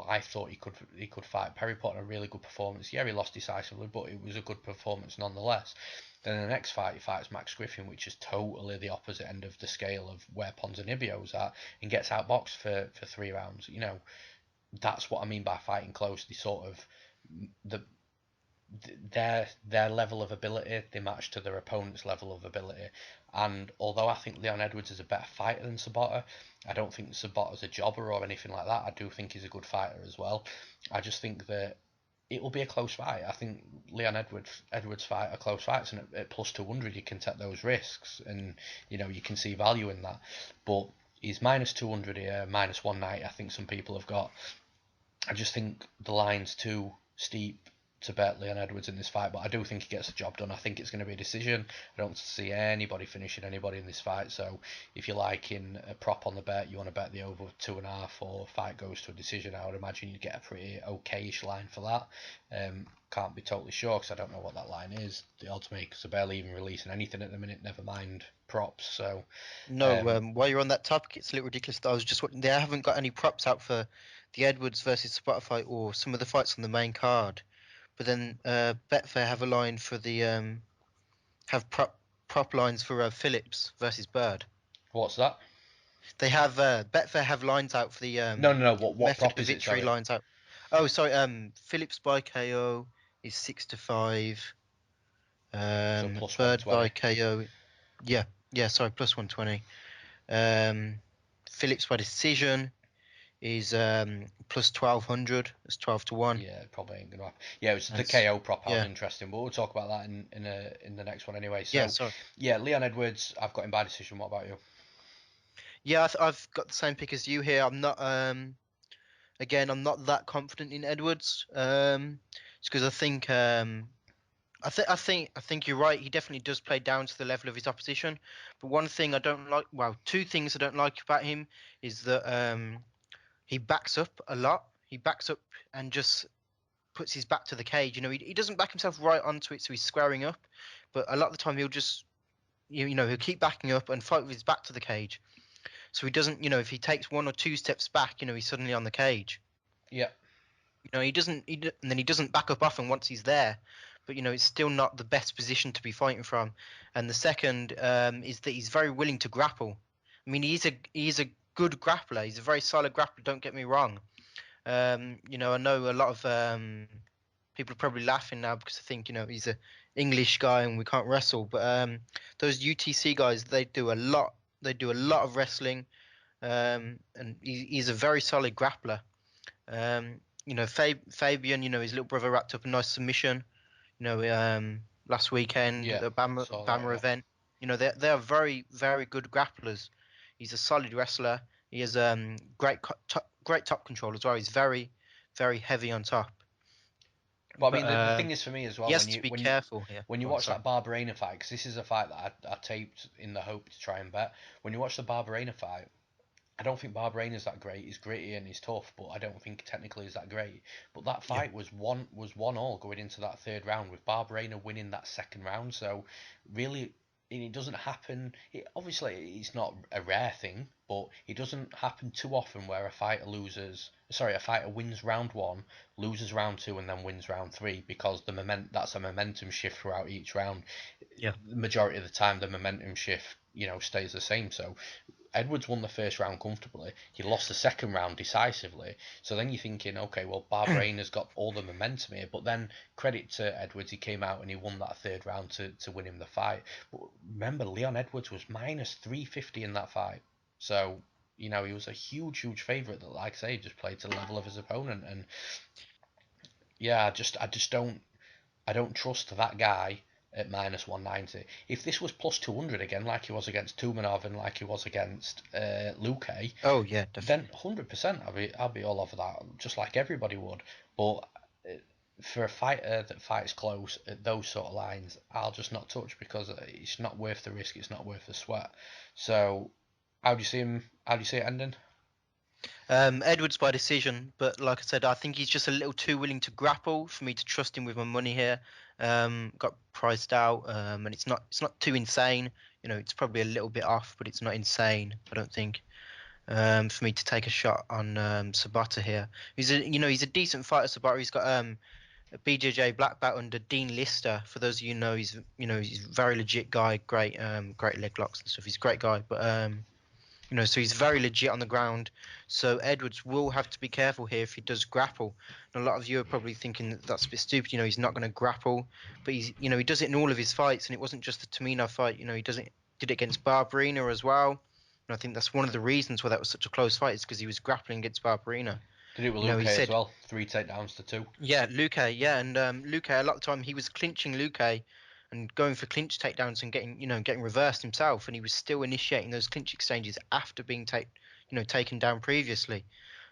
I thought he could fight. Perry put on a really good performance. Yeah, he lost decisively, but it was a good performance nonetheless. Then the next fight, he fights Max Griffin, which is totally the opposite end of the scale of where Ponzinibbio's at, and gets outboxed for 3 rounds. That's what I mean by fighting close. They sort of their level of ability, they match to their opponent's level of ability. And although I think Leon Edwards is a better fighter than Sobotta, I don't think Sobotta's a jobber or anything like that. I do think he's a good fighter as well. I just think that it will be a close fight. I think Leon Edwards fight are close fights, and at +200 you can take those risks, and you can see value in that. But he's -200 here, -190. I think some people have got. I just think the line's too steep to bet Leon Edwards in this fight, but I do think he gets the job done. I think it's going to be a decision. I don't see anybody finishing anybody in this fight. So if you're liking a prop on the bet, you want to bet the over 2.5, or fight goes to a decision, I would imagine you'd get a pretty okayish line for that. Can't be totally sure because I don't know what that line is. The odds makers are barely even releasing anything at the minute, never mind props. So No, while you're on that topic, it's a little ridiculous. I was just watching, they haven't got any props out for the Edwards versus Sobotta fight or some of the fights on the main card. But then Betfair have a line for the have prop lines for Phillips versus Byrd. what's that? They have Betfair have lines out for the No. What method prop to is it? victory Sorry. lines out. Oh, sorry. Phillips by KO is 6-5. So plus Byrd by 120. KO, yeah. Sorry, +120. Phillips by decision is +1200. It's 12-1. Yeah, it probably ain't gonna happen. Yeah, it was the That's KO prop. I was yeah, interesting, but we'll talk about that in the next one anyway. yeah. So Sorry. yeah, Leon Edwards, I've got him by decision. What about you? Yeah, I've got the same pick as you here. I'm not again. I'm not that confident in Edwards. Just because I think I think you're right. He definitely does play down to the level of his opposition. But one thing I don't like, well, two things I don't like about him is that he backs up a lot. He backs up and just puts his back to the cage. He doesn't back himself right onto it, so he's squaring up. But a lot of the time he'll just he'll keep backing up and fight with his back to the cage. So he doesn't, if he takes one or two steps back, he's suddenly on the cage. Yeah. He doesn't, and then he doesn't back up often once he's there. But it's still not the best position to be fighting from. And the second is that he's very willing to grapple. I mean, he's a good grappler. He's a very solid grappler. Don't get me wrong. I know a lot of people are probably laughing now because I think he's a English guy and we can't wrestle. But those UTC guys, they do a lot. They do a lot of wrestling, and he's a very solid grappler. Fabian, his little brother wrapped up a nice submission. Last weekend at the Bama event. They are very, very good grapplers. He's a solid wrestler. He has great top control as well. He's very, very heavy on top. But I mean, the thing is for me as well, he has to be careful here. When you watch that Barberena fight, because this is a fight that I taped in the hope to try and bet. When you watch the Barberena fight, I don't think Barberena's that great. He's gritty and he's tough, but I don't think technically he's that great. But that fight was 1-1 going into that third round, with Barberena winning that second round. So really, and it doesn't happen. Obviously, it's not a rare thing, but it doesn't happen too often where a fighter wins round one, loses round two, and then wins round three, because that's a momentum shift throughout each round. Yeah. The majority of the time, the momentum shift, stays the same. So Edwards won the first round comfortably. He lost the second round decisively. So then you're thinking, okay, well, Barberena's got all the momentum here. But then, credit to Edwards, he came out and he won that third round to win him the fight. But remember, Leon Edwards was minus 350 in that fight. So, he was a huge, huge favourite that, like I say, just played to the level of his opponent. And yeah, I don't trust that guy at minus 190. If this was plus 200 again, like he was against Tumanov and like he was against Luque, oh yeah, definitely. Then 100% I'll be all over that, just like everybody would. But for a fighter that fights close at those sort of lines, I'll just not touch, because it's not worth the risk. It's not worth the sweat. So, how do you see him? How do you see it ending? Edwards by decision, but like I said, I think he's just a little too willing to grapple for me to trust him with my money here. Got priced out, and it's not too insane. It's probably a little bit off, but it's not insane, I don't think. For me to take a shot on Sobotta here. He's a decent fighter, Sobotta. He's got a BJJ black belt under Dean Lister. For those of you who know, he's a very legit guy. Great leg locks and stuff. He's a great guy, but so he's very legit on the ground. So Edwards will have to be careful here if he does grapple. And a lot of you are probably thinking that's a bit stupid. He's not going to grapple, but he does it in all of his fights, and it wasn't just the Tamina fight. He did it against Barberena as well. And I think that's one of the reasons why that was such a close fight, is because he was grappling against Barberena. Did it with Luque as well, 3 takedowns to 2. Yeah, Luque, yeah, and Luque, a lot of the time he was clinching Luque and going for clinch takedowns and getting reversed himself, and he was still initiating those clinch exchanges after being taken down previously.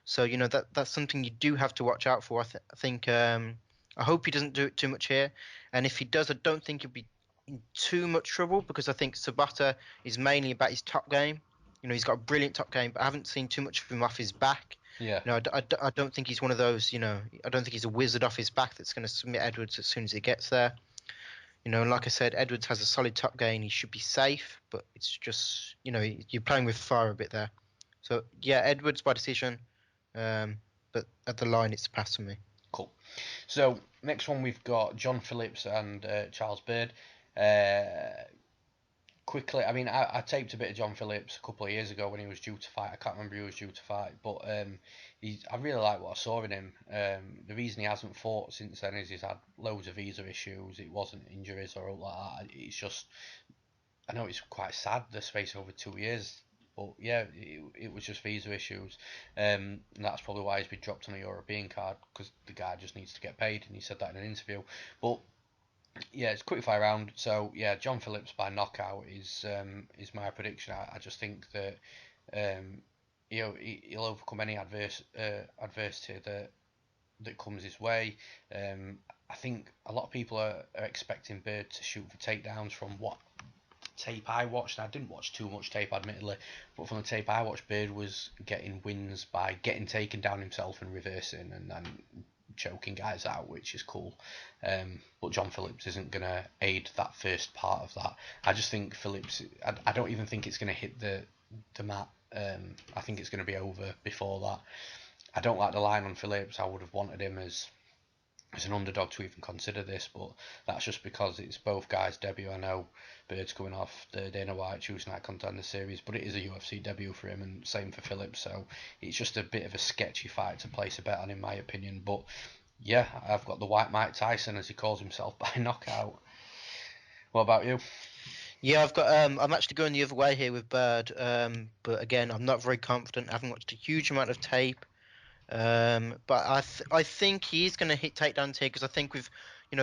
So that's something you do have to watch out for. I think I hope he doesn't do it too much here, and if he does, I don't think he'll be in too much trouble, because I think Sobotta is mainly about his top game. He's got a brilliant top game, but I haven't seen too much of him off his back. Yeah. I don't think he's one of those. I don't think he's a wizard off his back that's going to submit Edwards as soon as he gets there. Like I said, Edwards has a solid top game. He should be safe, but it's just, you're playing with fire a bit there. So, yeah, Edwards by decision, but at the line, it's a pass for me. Cool. So, next one we've got John Phillips and Charles Byrd. Quickly, I mean, I taped a bit of John Phillips a couple of years ago when he was due to fight. I can't remember who he was due to fight, but I really like what I saw in him. The reason he hasn't fought since then is he's had loads of visa issues. It wasn't injuries or like that. It's just, I know it's quite sad, the space over 2 years, but yeah, it was just visa issues. And that's probably why he's been dropped on a European card, because the guy just needs to get paid, and he said that in an interview. But yeah, it's quick fire round. So yeah, John Phillips by knockout is my prediction. I just think that he'll overcome any adversity that comes his way. I think a lot of people are expecting Byrd to shoot for takedowns from what tape I watched. I didn't watch too much tape, admittedly, but from the tape I watched, Byrd was getting wins by getting taken down himself and reversing and then choking guys out, which is cool. But John Phillips isn't going to aid that first part of that. I just think Phillips, I don't even think it's going to hit the mat. I think it's going to be over before that. I don't like the line on Phillips. I would have wanted him as an underdog to even consider this, but that's just because it's both guys' debut. I know Byrd's coming off the Dana White Tuesday Night Contender Series, but it is a UFC debut for him, and same for Phillips. So it's just a bit of a sketchy fight to place a bet on, in my opinion. But yeah, I've got the White Mike Tyson, as he calls himself, by knockout. What about you? Yeah, I've got. I'm actually going the other way here with Byrd. But again, I'm not very confident. I haven't watched a huge amount of tape. But I think he is going to hit takedowns here because I think with,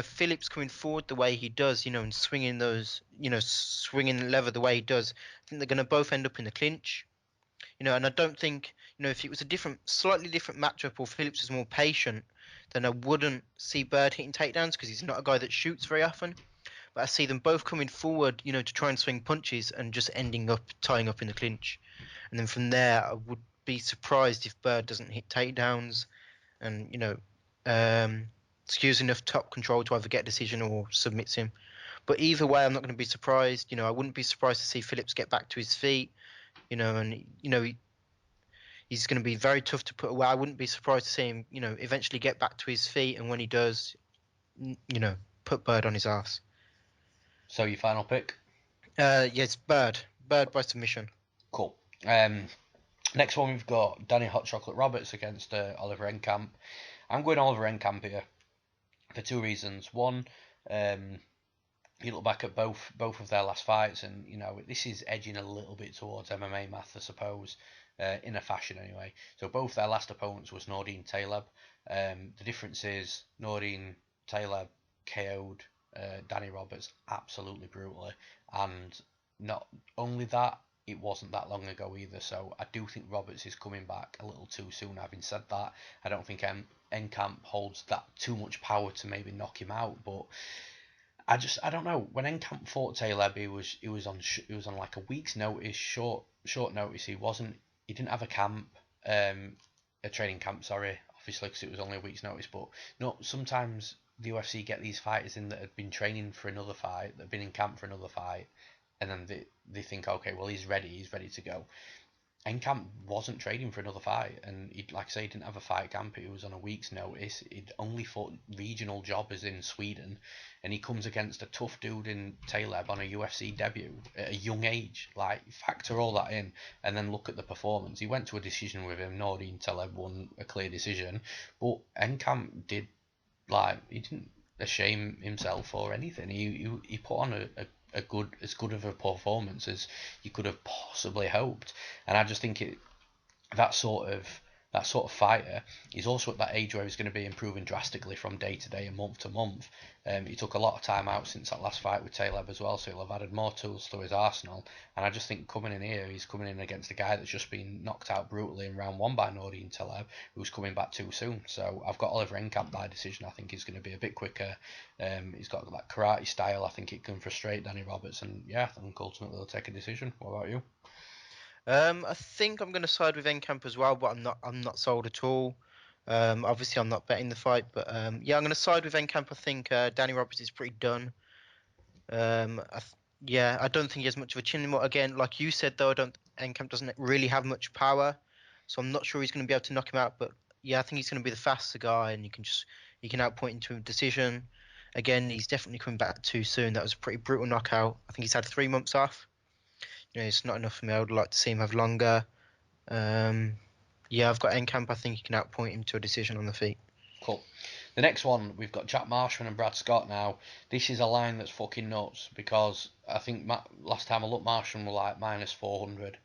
Phillips coming forward the way he does, and swinging those, swinging the lever the way he does, I think they're going to both end up in the clinch. And I don't think, if it was a slightly different matchup or Phillips was more patient, then I wouldn't see Byrd hitting takedowns because he's not a guy that shoots very often. But I see them both coming forward, to try and swing punches and just ending up tying up in the clinch. And then from there, I would be surprised if Byrd doesn't hit takedowns and, secures enough top control to either get a decision or submits him. But either way, I'm not going to be surprised. I wouldn't be surprised to see Phillips get back to his feet, and, he's going to be very tough to put away. I wouldn't be surprised to see him, eventually get back to his feet. And when he does, put Byrd on his ass. So your final pick? Yes, Byrd. Byrd by submission. Cool. Next one we've got Danny Hot Chocolate Roberts against Oliver Enkamp. I'm going Oliver Enkamp here for two reasons. One, you look back at both of their last fights, and this is edging a little bit towards MMA math, I suppose, in a fashion anyway. So both their last opponents was Nordine Taleb. The difference is Nordine Taleb KO'd Danny Roberts absolutely brutally, and not only that, it wasn't that long ago either. So I do think Roberts is coming back a little too soon. Having said that, I don't think Enkamp holds that too much power to maybe knock him out, but I don't know. When Enkamp fought Taleb, he was on like a week's notice, short notice. He didn't have a camp, a training camp. Sorry, obviously because it was only a week's notice. But no, sometimes the UFC get these fighters in that had been training for another fight, that have been in camp for another fight, and then they think, okay, well he's ready to go. Enkamp wasn't training for another fight, and like I say, he didn't have a fight camp. He was on a week's notice. He'd only fought regional jobbers in Sweden, and he comes against a tough dude in Taleb on a UFC debut at a young age. Like, factor all that in, and then look at the performance. He went to a decision with him. Nordine Taleb won a clear decision, but Enkamp he didn't shame himself or anything. He put on a good as good of a performance as you could have possibly hoped. And I just think that sort of that sort of fighter is also at that age where he's going to be improving drastically from day to day and month to month. He took a lot of time out since that last fight with Taleb as well, so he'll have added more tools to his arsenal. And I just think coming in here, he's coming in against a guy that's just been knocked out brutally in round one by Nordine Taleb, who's coming back too soon. So I've got Oliver Enkamp by decision. I think he's going to be a bit quicker. He's got that karate style. I think it can frustrate Danny Roberts, and yeah, I think ultimately they'll take a decision. What about you? I think I'm going to side with Enkamp as well, but I'm not sold at all. Obviously I'm not betting the fight, but yeah, I'm going to side with Enkamp. I think Danny Roberts is pretty done. Yeah, I don't think he has much of a chin anymore. Again, like you said though, Enkamp doesn't really have much power, so I'm not sure he's going to be able to knock him out. But yeah, I think he's going to be the faster guy, and you can outpoint into a decision. Again, he's definitely coming back too soon. That was a pretty brutal knockout. I think he's had 3 months off. It's not enough for me. I would like to see him have longer. Yeah, I've got Enkamp. I think he can outpoint him to a decision on the feet. Cool. The next one, we've got Jack Marshman and Brad Scott now. This is a line that's fucking nuts because I think last time I looked, Marshman were like minus 400.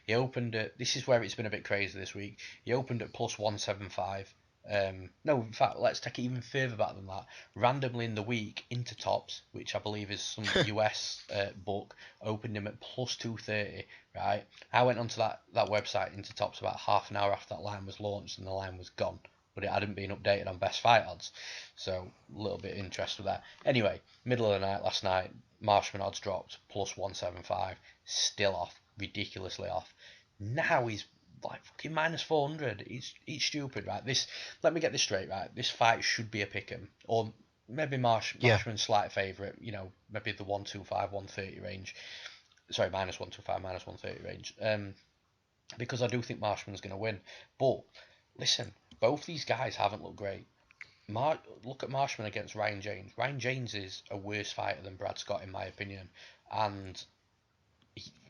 He opened at, this is where it's been a bit crazy this week. He opened at plus 175. No, in fact, let's take it even further back than that. Randomly in the week, Intertops, which I believe is some US book, opened him at plus 230. Right, I went onto that website Intertops about half an hour after that line was launched, and the line was gone. but it hadn't been updated on best fight odds. So a little bit of interest with that. Anyway, middle of the night last night, Marshman odds dropped plus 175, still off, ridiculously off. Now he's like fucking minus 400. It's stupid, right? Let me get this straight, right? This fight should be a pick'em, or maybe Yeah. Marshman's slight favourite. Maybe the 125, 130 range. Sorry, minus 125, minus 130 range. Because I do think Marshman's going to win. But listen, both these guys haven't looked great. Look at Marshman against Ryan James. Ryan James is a worse fighter than Brad Scott, in my opinion. And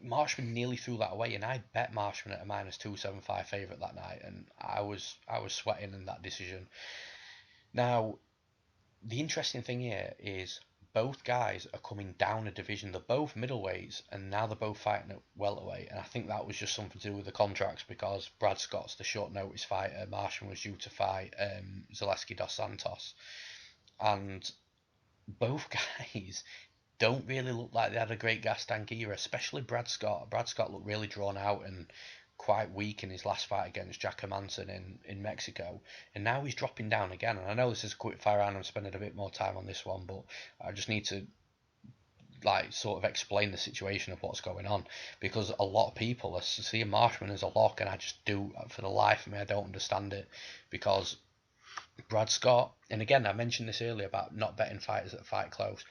Marshman nearly threw that away, and I bet Marshman at a minus 275 favourite that night, and I was sweating in that decision. Now, the interesting thing here is both guys are coming down a division. They're both middleweights, and now they're both fighting at welterweight. And I think that was just something to do with the contracts, because Brad Scott's the short notice fighter. Marshman was due to fight Zaleski dos Santos, and both guys don't really look like they had a great gas tank either, especially Brad Scott. Brad Scott looked really drawn out and quite weak in his last fight against Jack Hermansson in Mexico, and now he's dropping down again. And I know this is a quick fire round, I'm spending a bit more time on this one, but I just need to like sort of explain the situation of what's going on, because a lot of people are seeing Marshman as a lock, and I just do, for the life of me, I don't understand it, because Brad Scott, and again I mentioned this earlier about not betting fighters that fight close.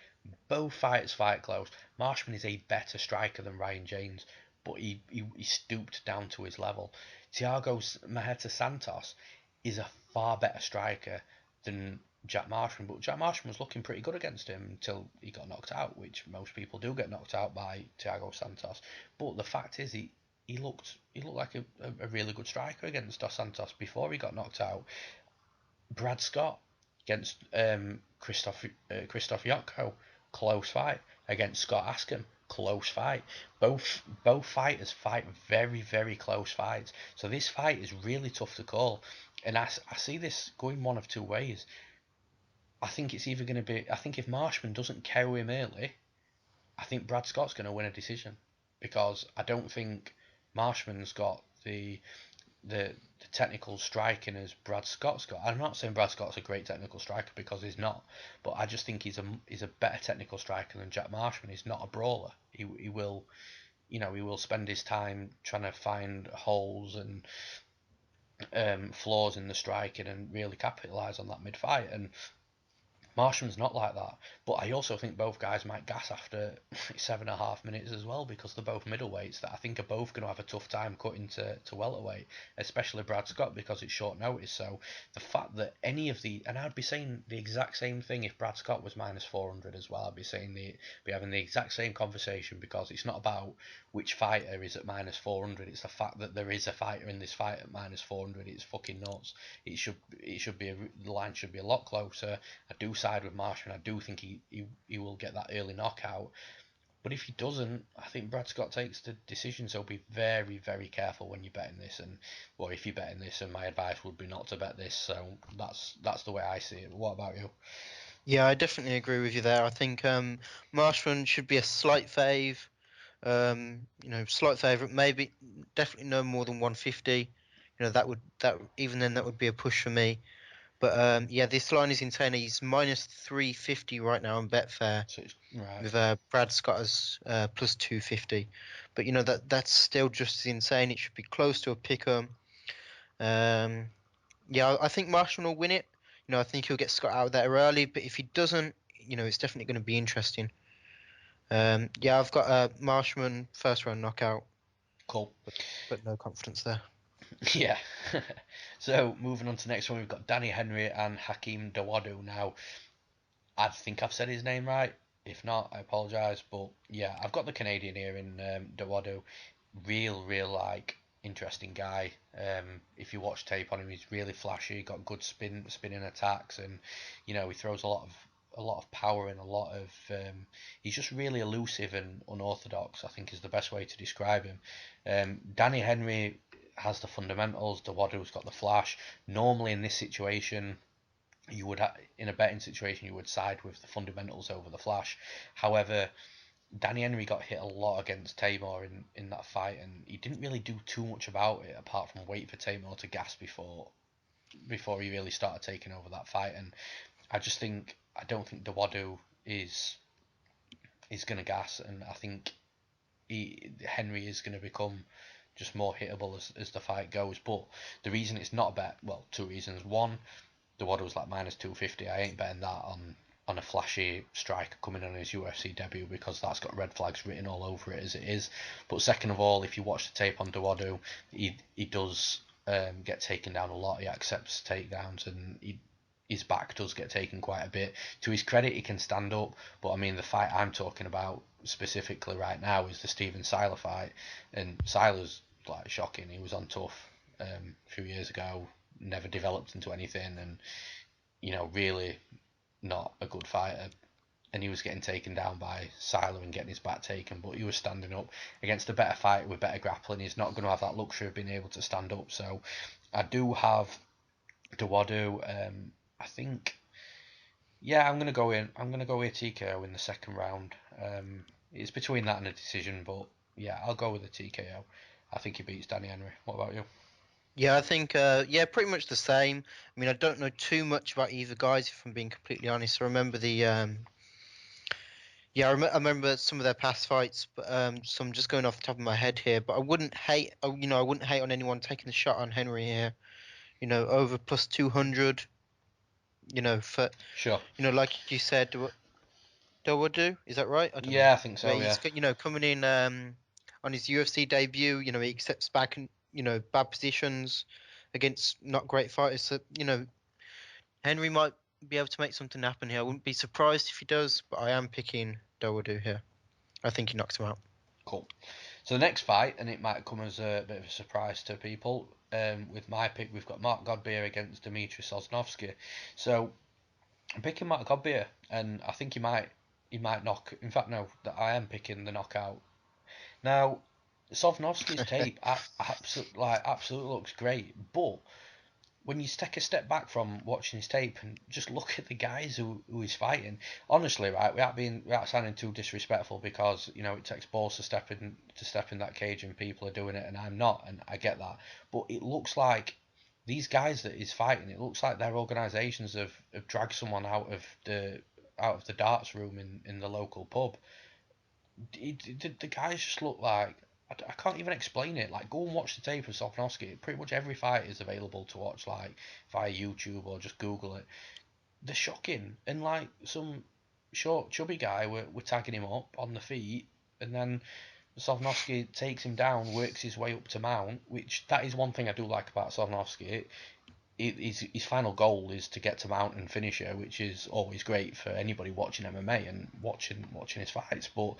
Both fighters fight close. Marshman is a better striker than Ryan James, but he stooped down to his level. Thiago Maheta Santos is a far better striker than Jack Marshman, but Jack Marshman was looking pretty good against him until he got knocked out, which most people do get knocked out by Thiago Santos. But the fact is, he looked like a really good striker against Dos Santos before he got knocked out. Brad Scott against Christoph Yotko, close fight. Against Scott Askham, close fight. Both fighters fight very, very close fights. So this fight is really tough to call. And I see this going one of two ways. I think it's either going to be, I think if Marshman doesn't KO him early, I think Brad Scott's going to win a decision, because I don't think Marshman's got the technical striking as Brad Scott's got. I'm not saying Brad Scott's a great technical striker, because he's not, but I just think he's a better technical striker than Jack Marshman. He's not a brawler. He will, he will spend his time trying to find holes and flaws in the striking and really capitalise on that mid fight. And Marshman's not like that, but I also think both guys might gas after 7.5 minutes as well, because they're both middleweights that I think are both going to have a tough time cutting to welterweight, especially Brad Scott, because it's short notice. So the fact that any of and I'd be saying the exact same thing if Brad Scott was minus 400 as well. I'd be saying be having the exact same conversation, because it's not about which fighter is at minus 400. It's the fact that there is a fighter in this fight at minus 400. It's fucking nuts. It should be the line should be a lot closer. I do side with Marshman. I do think he will get that early knockout. But if he doesn't, I think Brad Scott takes the decision. So be very, very careful when you're betting this, or if you're betting this. And my advice would be not to bet this. So that's the way I see it. But what about you? Yeah, I definitely agree with you there. I think Marshman should be a slight fave. Slight favourite, maybe definitely no more than 150. That even then that would be a push for me. But yeah, this line is insane. He's minus 350 right now on Betfair, So right. with Brad Scott as plus 250. But that's still just as insane. It should be close to a pick'em. Yeah, I think Marshall will win it. I think he'll get Scott out there early. But if he doesn't, it's definitely going to be interesting. Yeah, I've got Marshman first round knockout, Cool. but no confidence there. Yeah. So moving on to the next one, we've got Danny Henry and Hakeem Dawodu. Now, I think I've said his name right. If not, I apologise. But yeah, I've got the Canadian here in Dawodu. Real like interesting guy. If you watch tape on him, he's really flashy. Got good spinning attacks, and he throws a lot of power and a lot of. He's just really elusive and unorthodox, I think, is the best way to describe him. Danny Henry has the fundamentals. Dawodu's got the flash. Normally in this situation, you would in a betting situation you would side with the fundamentals over the flash. However, Danny Henry got hit a lot against Tamor in that fight, and he didn't really do too much about it apart from wait for Tamor to gas before before he really started taking over that fight. And I don't think Dawodu is going to gas, and I think Henry is going to become just more hittable as the fight goes. But the reason it's not a bet, well, two reasons. One, Dawodu's like minus 250. I ain't betting that on a flashy striker coming on his UFC debut, because that's got red flags written all over it as it is. But second of all, if you watch the tape on Dawodu, he does get taken down a lot. He accepts takedowns, and his back does get taken quite a bit. To his credit, he can stand up, but I mean, the fight I'm talking about specifically right now is the Steven Siler fight, and Siler's like shocking. He was on tough a few years ago, never developed into anything, and really not a good fighter. And he was getting taken down by Siler and getting his back taken, but he was standing up against a better fighter with better grappling. He's not going to have that luxury of being able to stand up. So I do have Dawodu. I think, yeah, I'm gonna go in. I'm gonna go with TKO in the second round. It's between that and a decision, but yeah, I'll go with the TKO. I think he beats Danny Henry. What about you? Yeah, I think pretty much the same. I mean, I don't know too much about either guys, if I'm being completely honest. I remember I remember some of their past fights, but so I'm just going off the top of my head here. But I wouldn't hate, I wouldn't hate on anyone taking the shot on Henry here. Over plus 200. For Sure. like you said, Dawodu, is that right? I don't know. Yeah, I think But so. Yeah. he's coming in on his UFC debut. He accepts back in bad positions against not great fighters. So Henry might be able to make something happen here. I wouldn't be surprised if he does, but I am picking Dawodu here. I think he knocks him out. Cool. So the next fight, and it might come as a bit of a surprise to people. With my pick, we've got Mark Godbeer against Dmitriy Sosnovskiy. So I'm picking Mark Godbeer, and I think he might knock. In fact, no, that I am picking the knockout. Now, Sosnovsky's tape absolutely looks great, but when you take a step back from watching his tape and just look at the guys who he's fighting, honestly, right, without sounding too disrespectful, because it takes balls to step in that cage, and people are doing it, and I'm not, and I get that, but it looks like these guys that he's fighting, it looks like their organisations have dragged someone out of the darts room in the local pub. The guys just look like, I can't even explain it. Like, go and watch the tape of Sosnovskiy. Pretty much every fight is available to watch, like via YouTube or just Google it. They're shocking, and like some short chubby guy, we're tagging him up on the feet, and then Sosnovskiy takes him down, works his way up to mount. Which, that is one thing I do like about Sosnovskiy. His final goal is to get to mount and finisher, which is always great for anybody watching MMA and watching his fights. But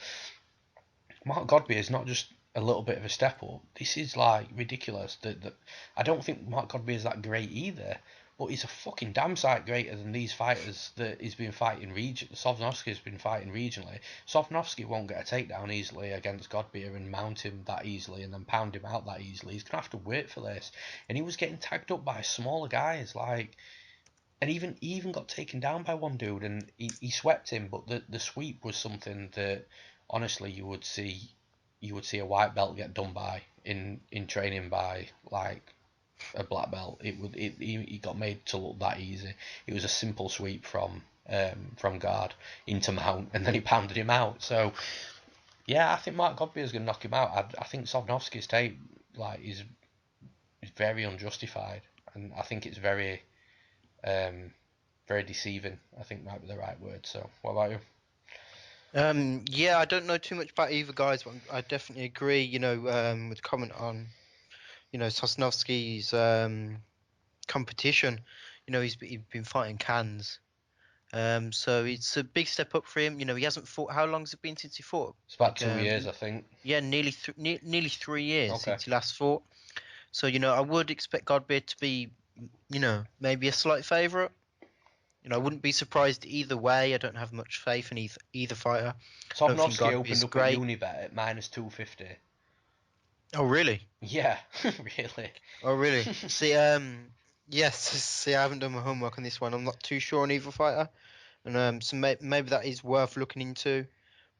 Mark Godbeer is not just a little bit of a step up. This is like ridiculous. I don't think Mark Godbeer is that great either, but he's a fucking damn sight greater than these fighters that he's been fighting Sosnovsky's been fighting regionally. Sosnovsky won't get a takedown easily against Godbeer and mount him that easily and then pound him out that easily. He's gonna have to wait for this, and he was getting tagged up by smaller guys like. And he even got taken down by one dude, and he swept him. But the sweep was something that honestly you would see a white belt get done by in training by like a black belt. He got made to look that easy. It was a simple sweep from guard into mount, and then he pounded him out. So yeah, I think Mark Godbeer is going to knock him out. I think Sosnovsky's tape like is very unjustified, and I think it's very deceiving, I think might be the right word. So what about you? Yeah, I don't know too much about either guys, but I definitely agree. With the comment on Sosnovsky's competition. He's been fighting cans. So it's a big step up for him. He hasn't fought. How long has it been since he fought? It's about 2 years, I think. Yeah, nearly 3 years Okay. since he last fought. So I would expect Godbeer to be, maybe a slight favourite. I wouldn't be surprised either way. I don't have much faith in either fighter. I don't think Sosnovsky Godbeer opened is up at great. Unibet at minus 250. Oh really? Yeah, really. Oh really? See, yes. See, I haven't done my homework on this one. I'm not too sure on either fighter, and so maybe that is worth looking into.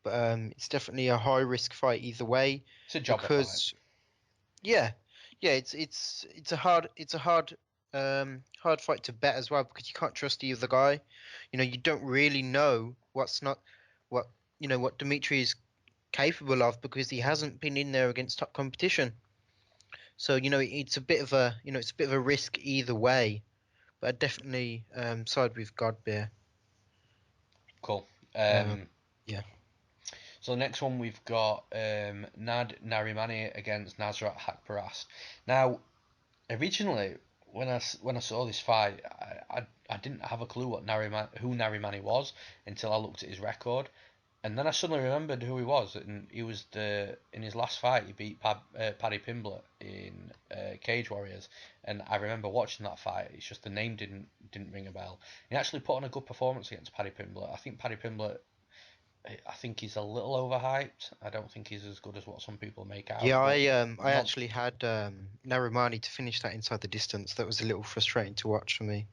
But it's definitely a high risk fight either way It's a jobber fight. because yeah, it's a hard hard fight to bet as well because you can't trust the other guy. You don't really know what what Dmitriy is capable of because he hasn't been in there against top competition. So it's a bit of a risk either way. But I'd definitely side with Godbeer. Cool. Um, yeah. So the next one we've got Narimani against Nasrat Haqparast. Now, originally, when I saw this fight, I didn't have a clue who Narimani was until I looked at his record, and then I suddenly remembered who he was, and he was in his last fight he beat Paddy Pimblett in Cage Warriors, and I remember watching that fight. It's just the name didn't ring a bell. He actually put on a good performance against Paddy Pimblett. I think Paddy Pimblett. I think he's a little overhyped. I don't think he's as good as what some people make out. Yeah, But I not actually had Narimani to finish that inside the distance. That was a little frustrating to watch for me.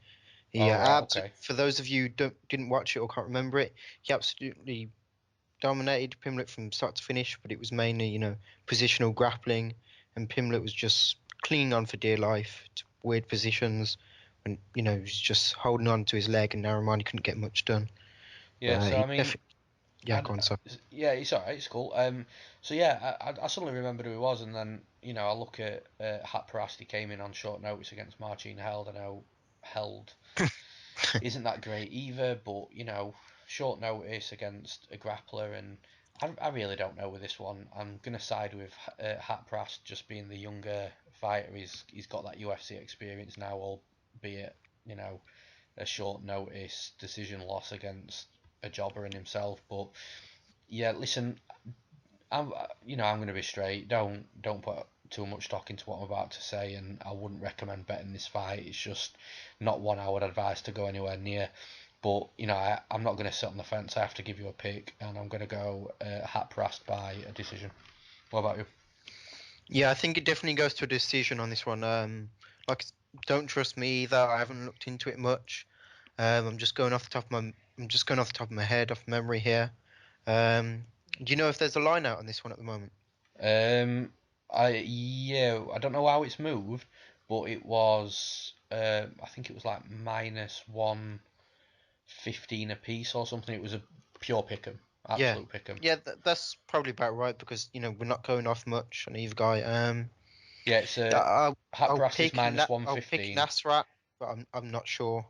He oh right, absolutely, okay. for those of you who didn't watch it or can't remember it, he absolutely dominated Pimblett from start to finish. But it was mainly positional grappling, and Pimblett was just clinging on for dear life to weird positions, and he was just holding on to his leg, and Narimani couldn't get much done. Yeah. But So I he mean, definitely, yeah, go on, sorry. yeah, it's alright. It's cool. So yeah, I suddenly remembered who he was, and then I look at Haqparast. He came in on short notice against Marcin Held. I know Held isn't that great either, but short notice against a grappler, and I really don't know with this one. I'm gonna side with Haqparast, just being the younger fighter. He's got that UFC experience now, albeit a short notice decision loss against a jobber in himself. But yeah, listen, I'm going to be straight. Don't put too much stock into what I'm about to say, and I wouldn't recommend betting this fight. It's just not one I would advise to go anywhere near. But I'm not going to sit on the fence. I have to give you a pick, and I'm going to go Haqparast by a decision. What about you? Yeah, I think it definitely goes to a decision on this one. Like, don't trust me either. I haven't looked into it much. I'm just going off the top of my head, off memory here. Do you know if there's a line out on this one at the moment? I don't know how it's moved, but it was I think it was like -115 a piece or something. It was a pure pick'em, Yeah, absolute pick'em. yeah, that's probably about right because we're not going off much on either guy. Yeah, it's Yeah, Haqparast is minus one I'll pick fifteen. Nasrat, but I'm not sure.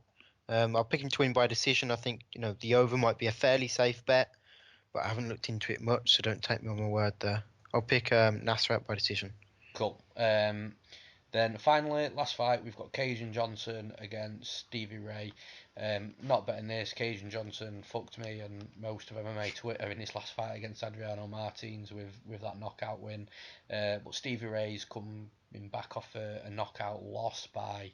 I'll pick him to win by decision. I think the over might be a fairly safe bet, but I haven't looked into it much, so don't take me on my word there. I'll pick Nasrat by decision. Cool. Then finally, last fight, we've got Kajan Johnson against Stevie Ray. Not betting this. Kajan Johnson fucked me and most of MMA Twitter in his last fight against Adriano Martins with that knockout win. But Stevie Ray's coming back off a knockout loss by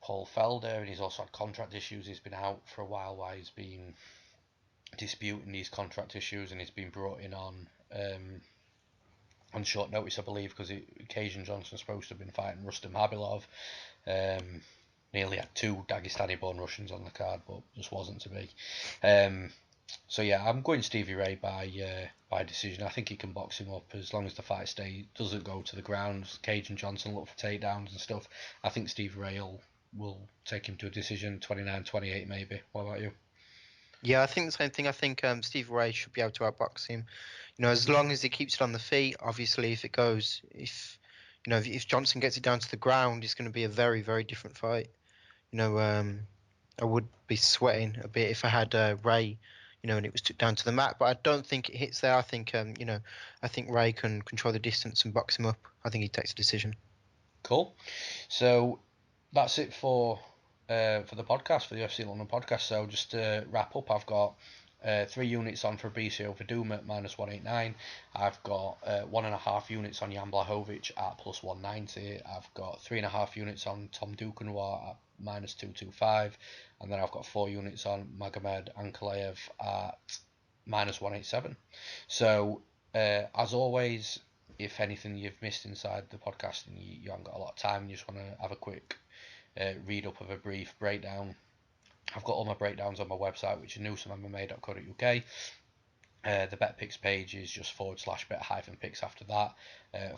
Paul Felder, and he's also had contract issues. He's been out for a while he's been disputing these contract issues, and he's been brought in on short notice, I believe, because Kajan Johnson's supposed to have been fighting Rustam Habilov. Nearly had two Dagestani-born Russians on the card, but just wasn't to be. So yeah, I'm going Stevie Ray by decision. I think he can box him up as long as the fight doesn't go to the ground. Kajan Johnson look for takedowns and stuff. I think Stevie Ray will take him to a decision, 29-28 maybe. What about you? Yeah, I think the same thing. I think Steve Ray should be able to outbox him. As long as he keeps it on the feet. Obviously, if Johnson gets it down to the ground, it's going to be a very, very different fight. I would be sweating a bit if I had Ray, and it was down to the mat. But I don't think it hits there. I think, I think Ray can control the distance and box him up. I think he takes a decision. Cool. So that's it for the podcast, for the UFC London podcast. So just to wrap up, I've got 3 units on Fabricio Werdum at -189. I've got 1.5 units on Jan Blachowicz at +190. I've got 3.5 units on Tom Duquesnoy at -225, and then I've got 4 units on Magomed Ankalaev at -187. So as always, if anything you've missed inside the podcast and you haven't got a lot of time and you just want to have a quick read up of a brief breakdown, I've got all my breakdowns on my website, which is newsomemma.co.uk. The Bet Picks page is just / bet-picks after that.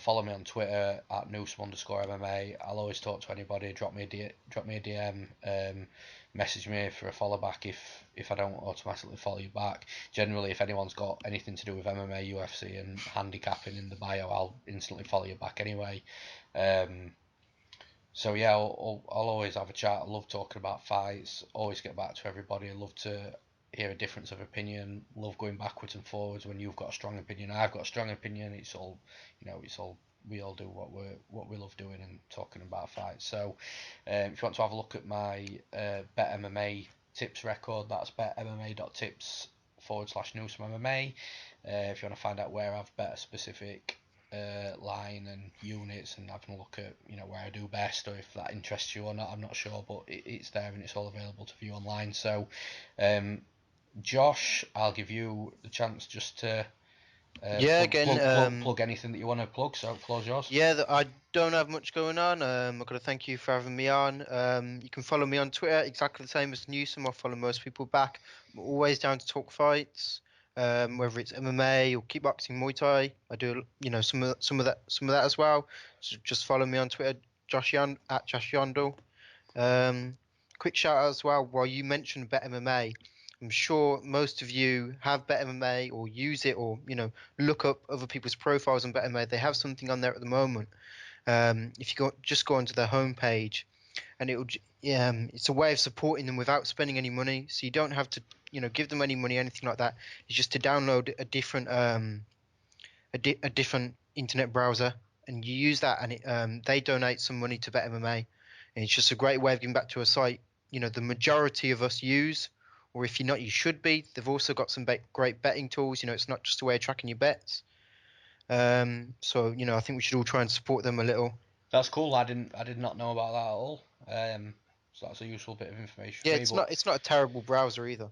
Follow me on Twitter at Newsome_MMA. I'll always talk to anybody. Drop me a DM. Message me for a follow back if I don't automatically follow you back. Generally, if anyone's got anything to do with MMA, UFC, and handicapping in the bio, I'll instantly follow you back anyway. So yeah, I'll always have a chat. I love talking about fights. Always get back to everybody. I love to hear a difference of opinion. Love going backwards and forwards when you've got a strong opinion. I've got a strong opinion. It's all, we all do what we love doing and talking about fights. So, if you want to have a look at my Bet MMA tips record, that's betmma.tips / Newsome MMA. If you want to find out where I've bet a specific line and units and having a look at where I do best, or if that interests you or not, I'm not sure, but it's there and it's all available to view online. So Josh, I'll give you the chance just to Yeah, again, plug anything that you want to plug, so floor's yours. yeah, I don't have much going on. I've got to thank you for having me on. You can follow me on Twitter, exactly the same as Newsome. I follow most people back. I'm always down to talk fights, whether it's MMA or kickboxing, Muay Thai. I do, some of that as well. So just follow me on Twitter, at Josh Yandle. Quick shout out as well. While you mentioned Bet MMA, I'm sure most of you have Bet MMA or use it, or look up other people's profiles on Bet MMA. They have something on there at the moment. If you go onto their homepage, and it's a way of supporting them without spending any money. So you don't have to give them any money, anything like that. It's just to download a different a different internet browser, and you use that, and they donate some money to Bet MMA, and it's just a great way of giving back to a site the majority of us use, or if you're not, you should be. They've also got some great betting tools. It's not just a way of tracking your bets. So I think we should all try and support them a little. That's cool. I did not know about that at all. So that's a useful bit of information Yeah, for me. But it's not a terrible browser either.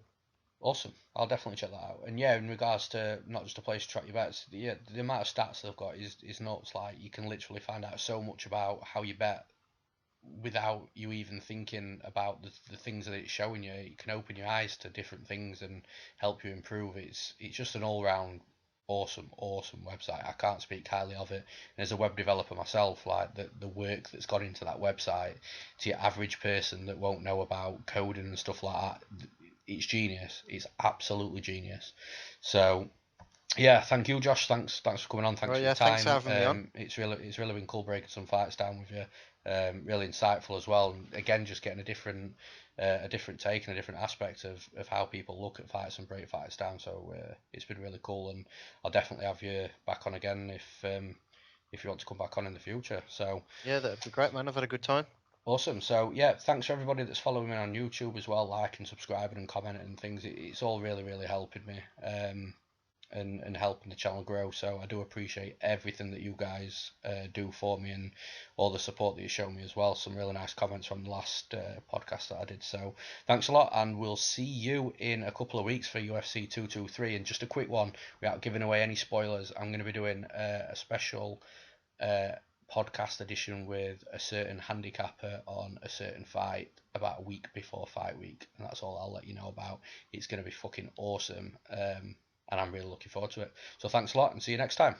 awesome. I'll definitely check that out. And yeah, in regards to not just a place to track your bets, the amount of stats they've got is nuts. Like, you can literally find out so much about how you bet without you even thinking about the things that it's showing you. It can open your eyes to different things and help you improve. It's just an all round awesome website. I can't speak highly of it. And as a web developer myself, like the work that's gone into that website, to your average person that won't know about coding and stuff like that, it's genius. It's absolutely genius. So yeah, thank you, Josh. Thanks for coming on. Thanks Right, for your yeah, thanks for time. having me on. It's really been cool breaking some fights down with you. Really insightful as well. And again, just getting a different take and a different aspect of how people look at fights and break fights down. So it's been really cool, and I'll definitely have you back on again if you want to come back on in the future. So Yeah, that'd be great, man. I've had a good time. awesome. So yeah, thanks for everybody that's following me on YouTube as well, liking, subscribing, and commenting and things. It's all really helping me. And helping the channel grow. So I do appreciate everything that you guys do for me, and all the support that you show me as well. Some really nice comments from the last podcast that I did. So thanks a lot, and we'll see you in a couple of weeks for UFC 223. And just a quick one, without giving away any spoilers, I'm going to be doing a special podcast edition with a certain handicapper on a certain fight about a week before fight week, and that's all I'll let you know about. It's going to be fucking awesome. And I'm really looking forward to it. So thanks a lot, and see you next time.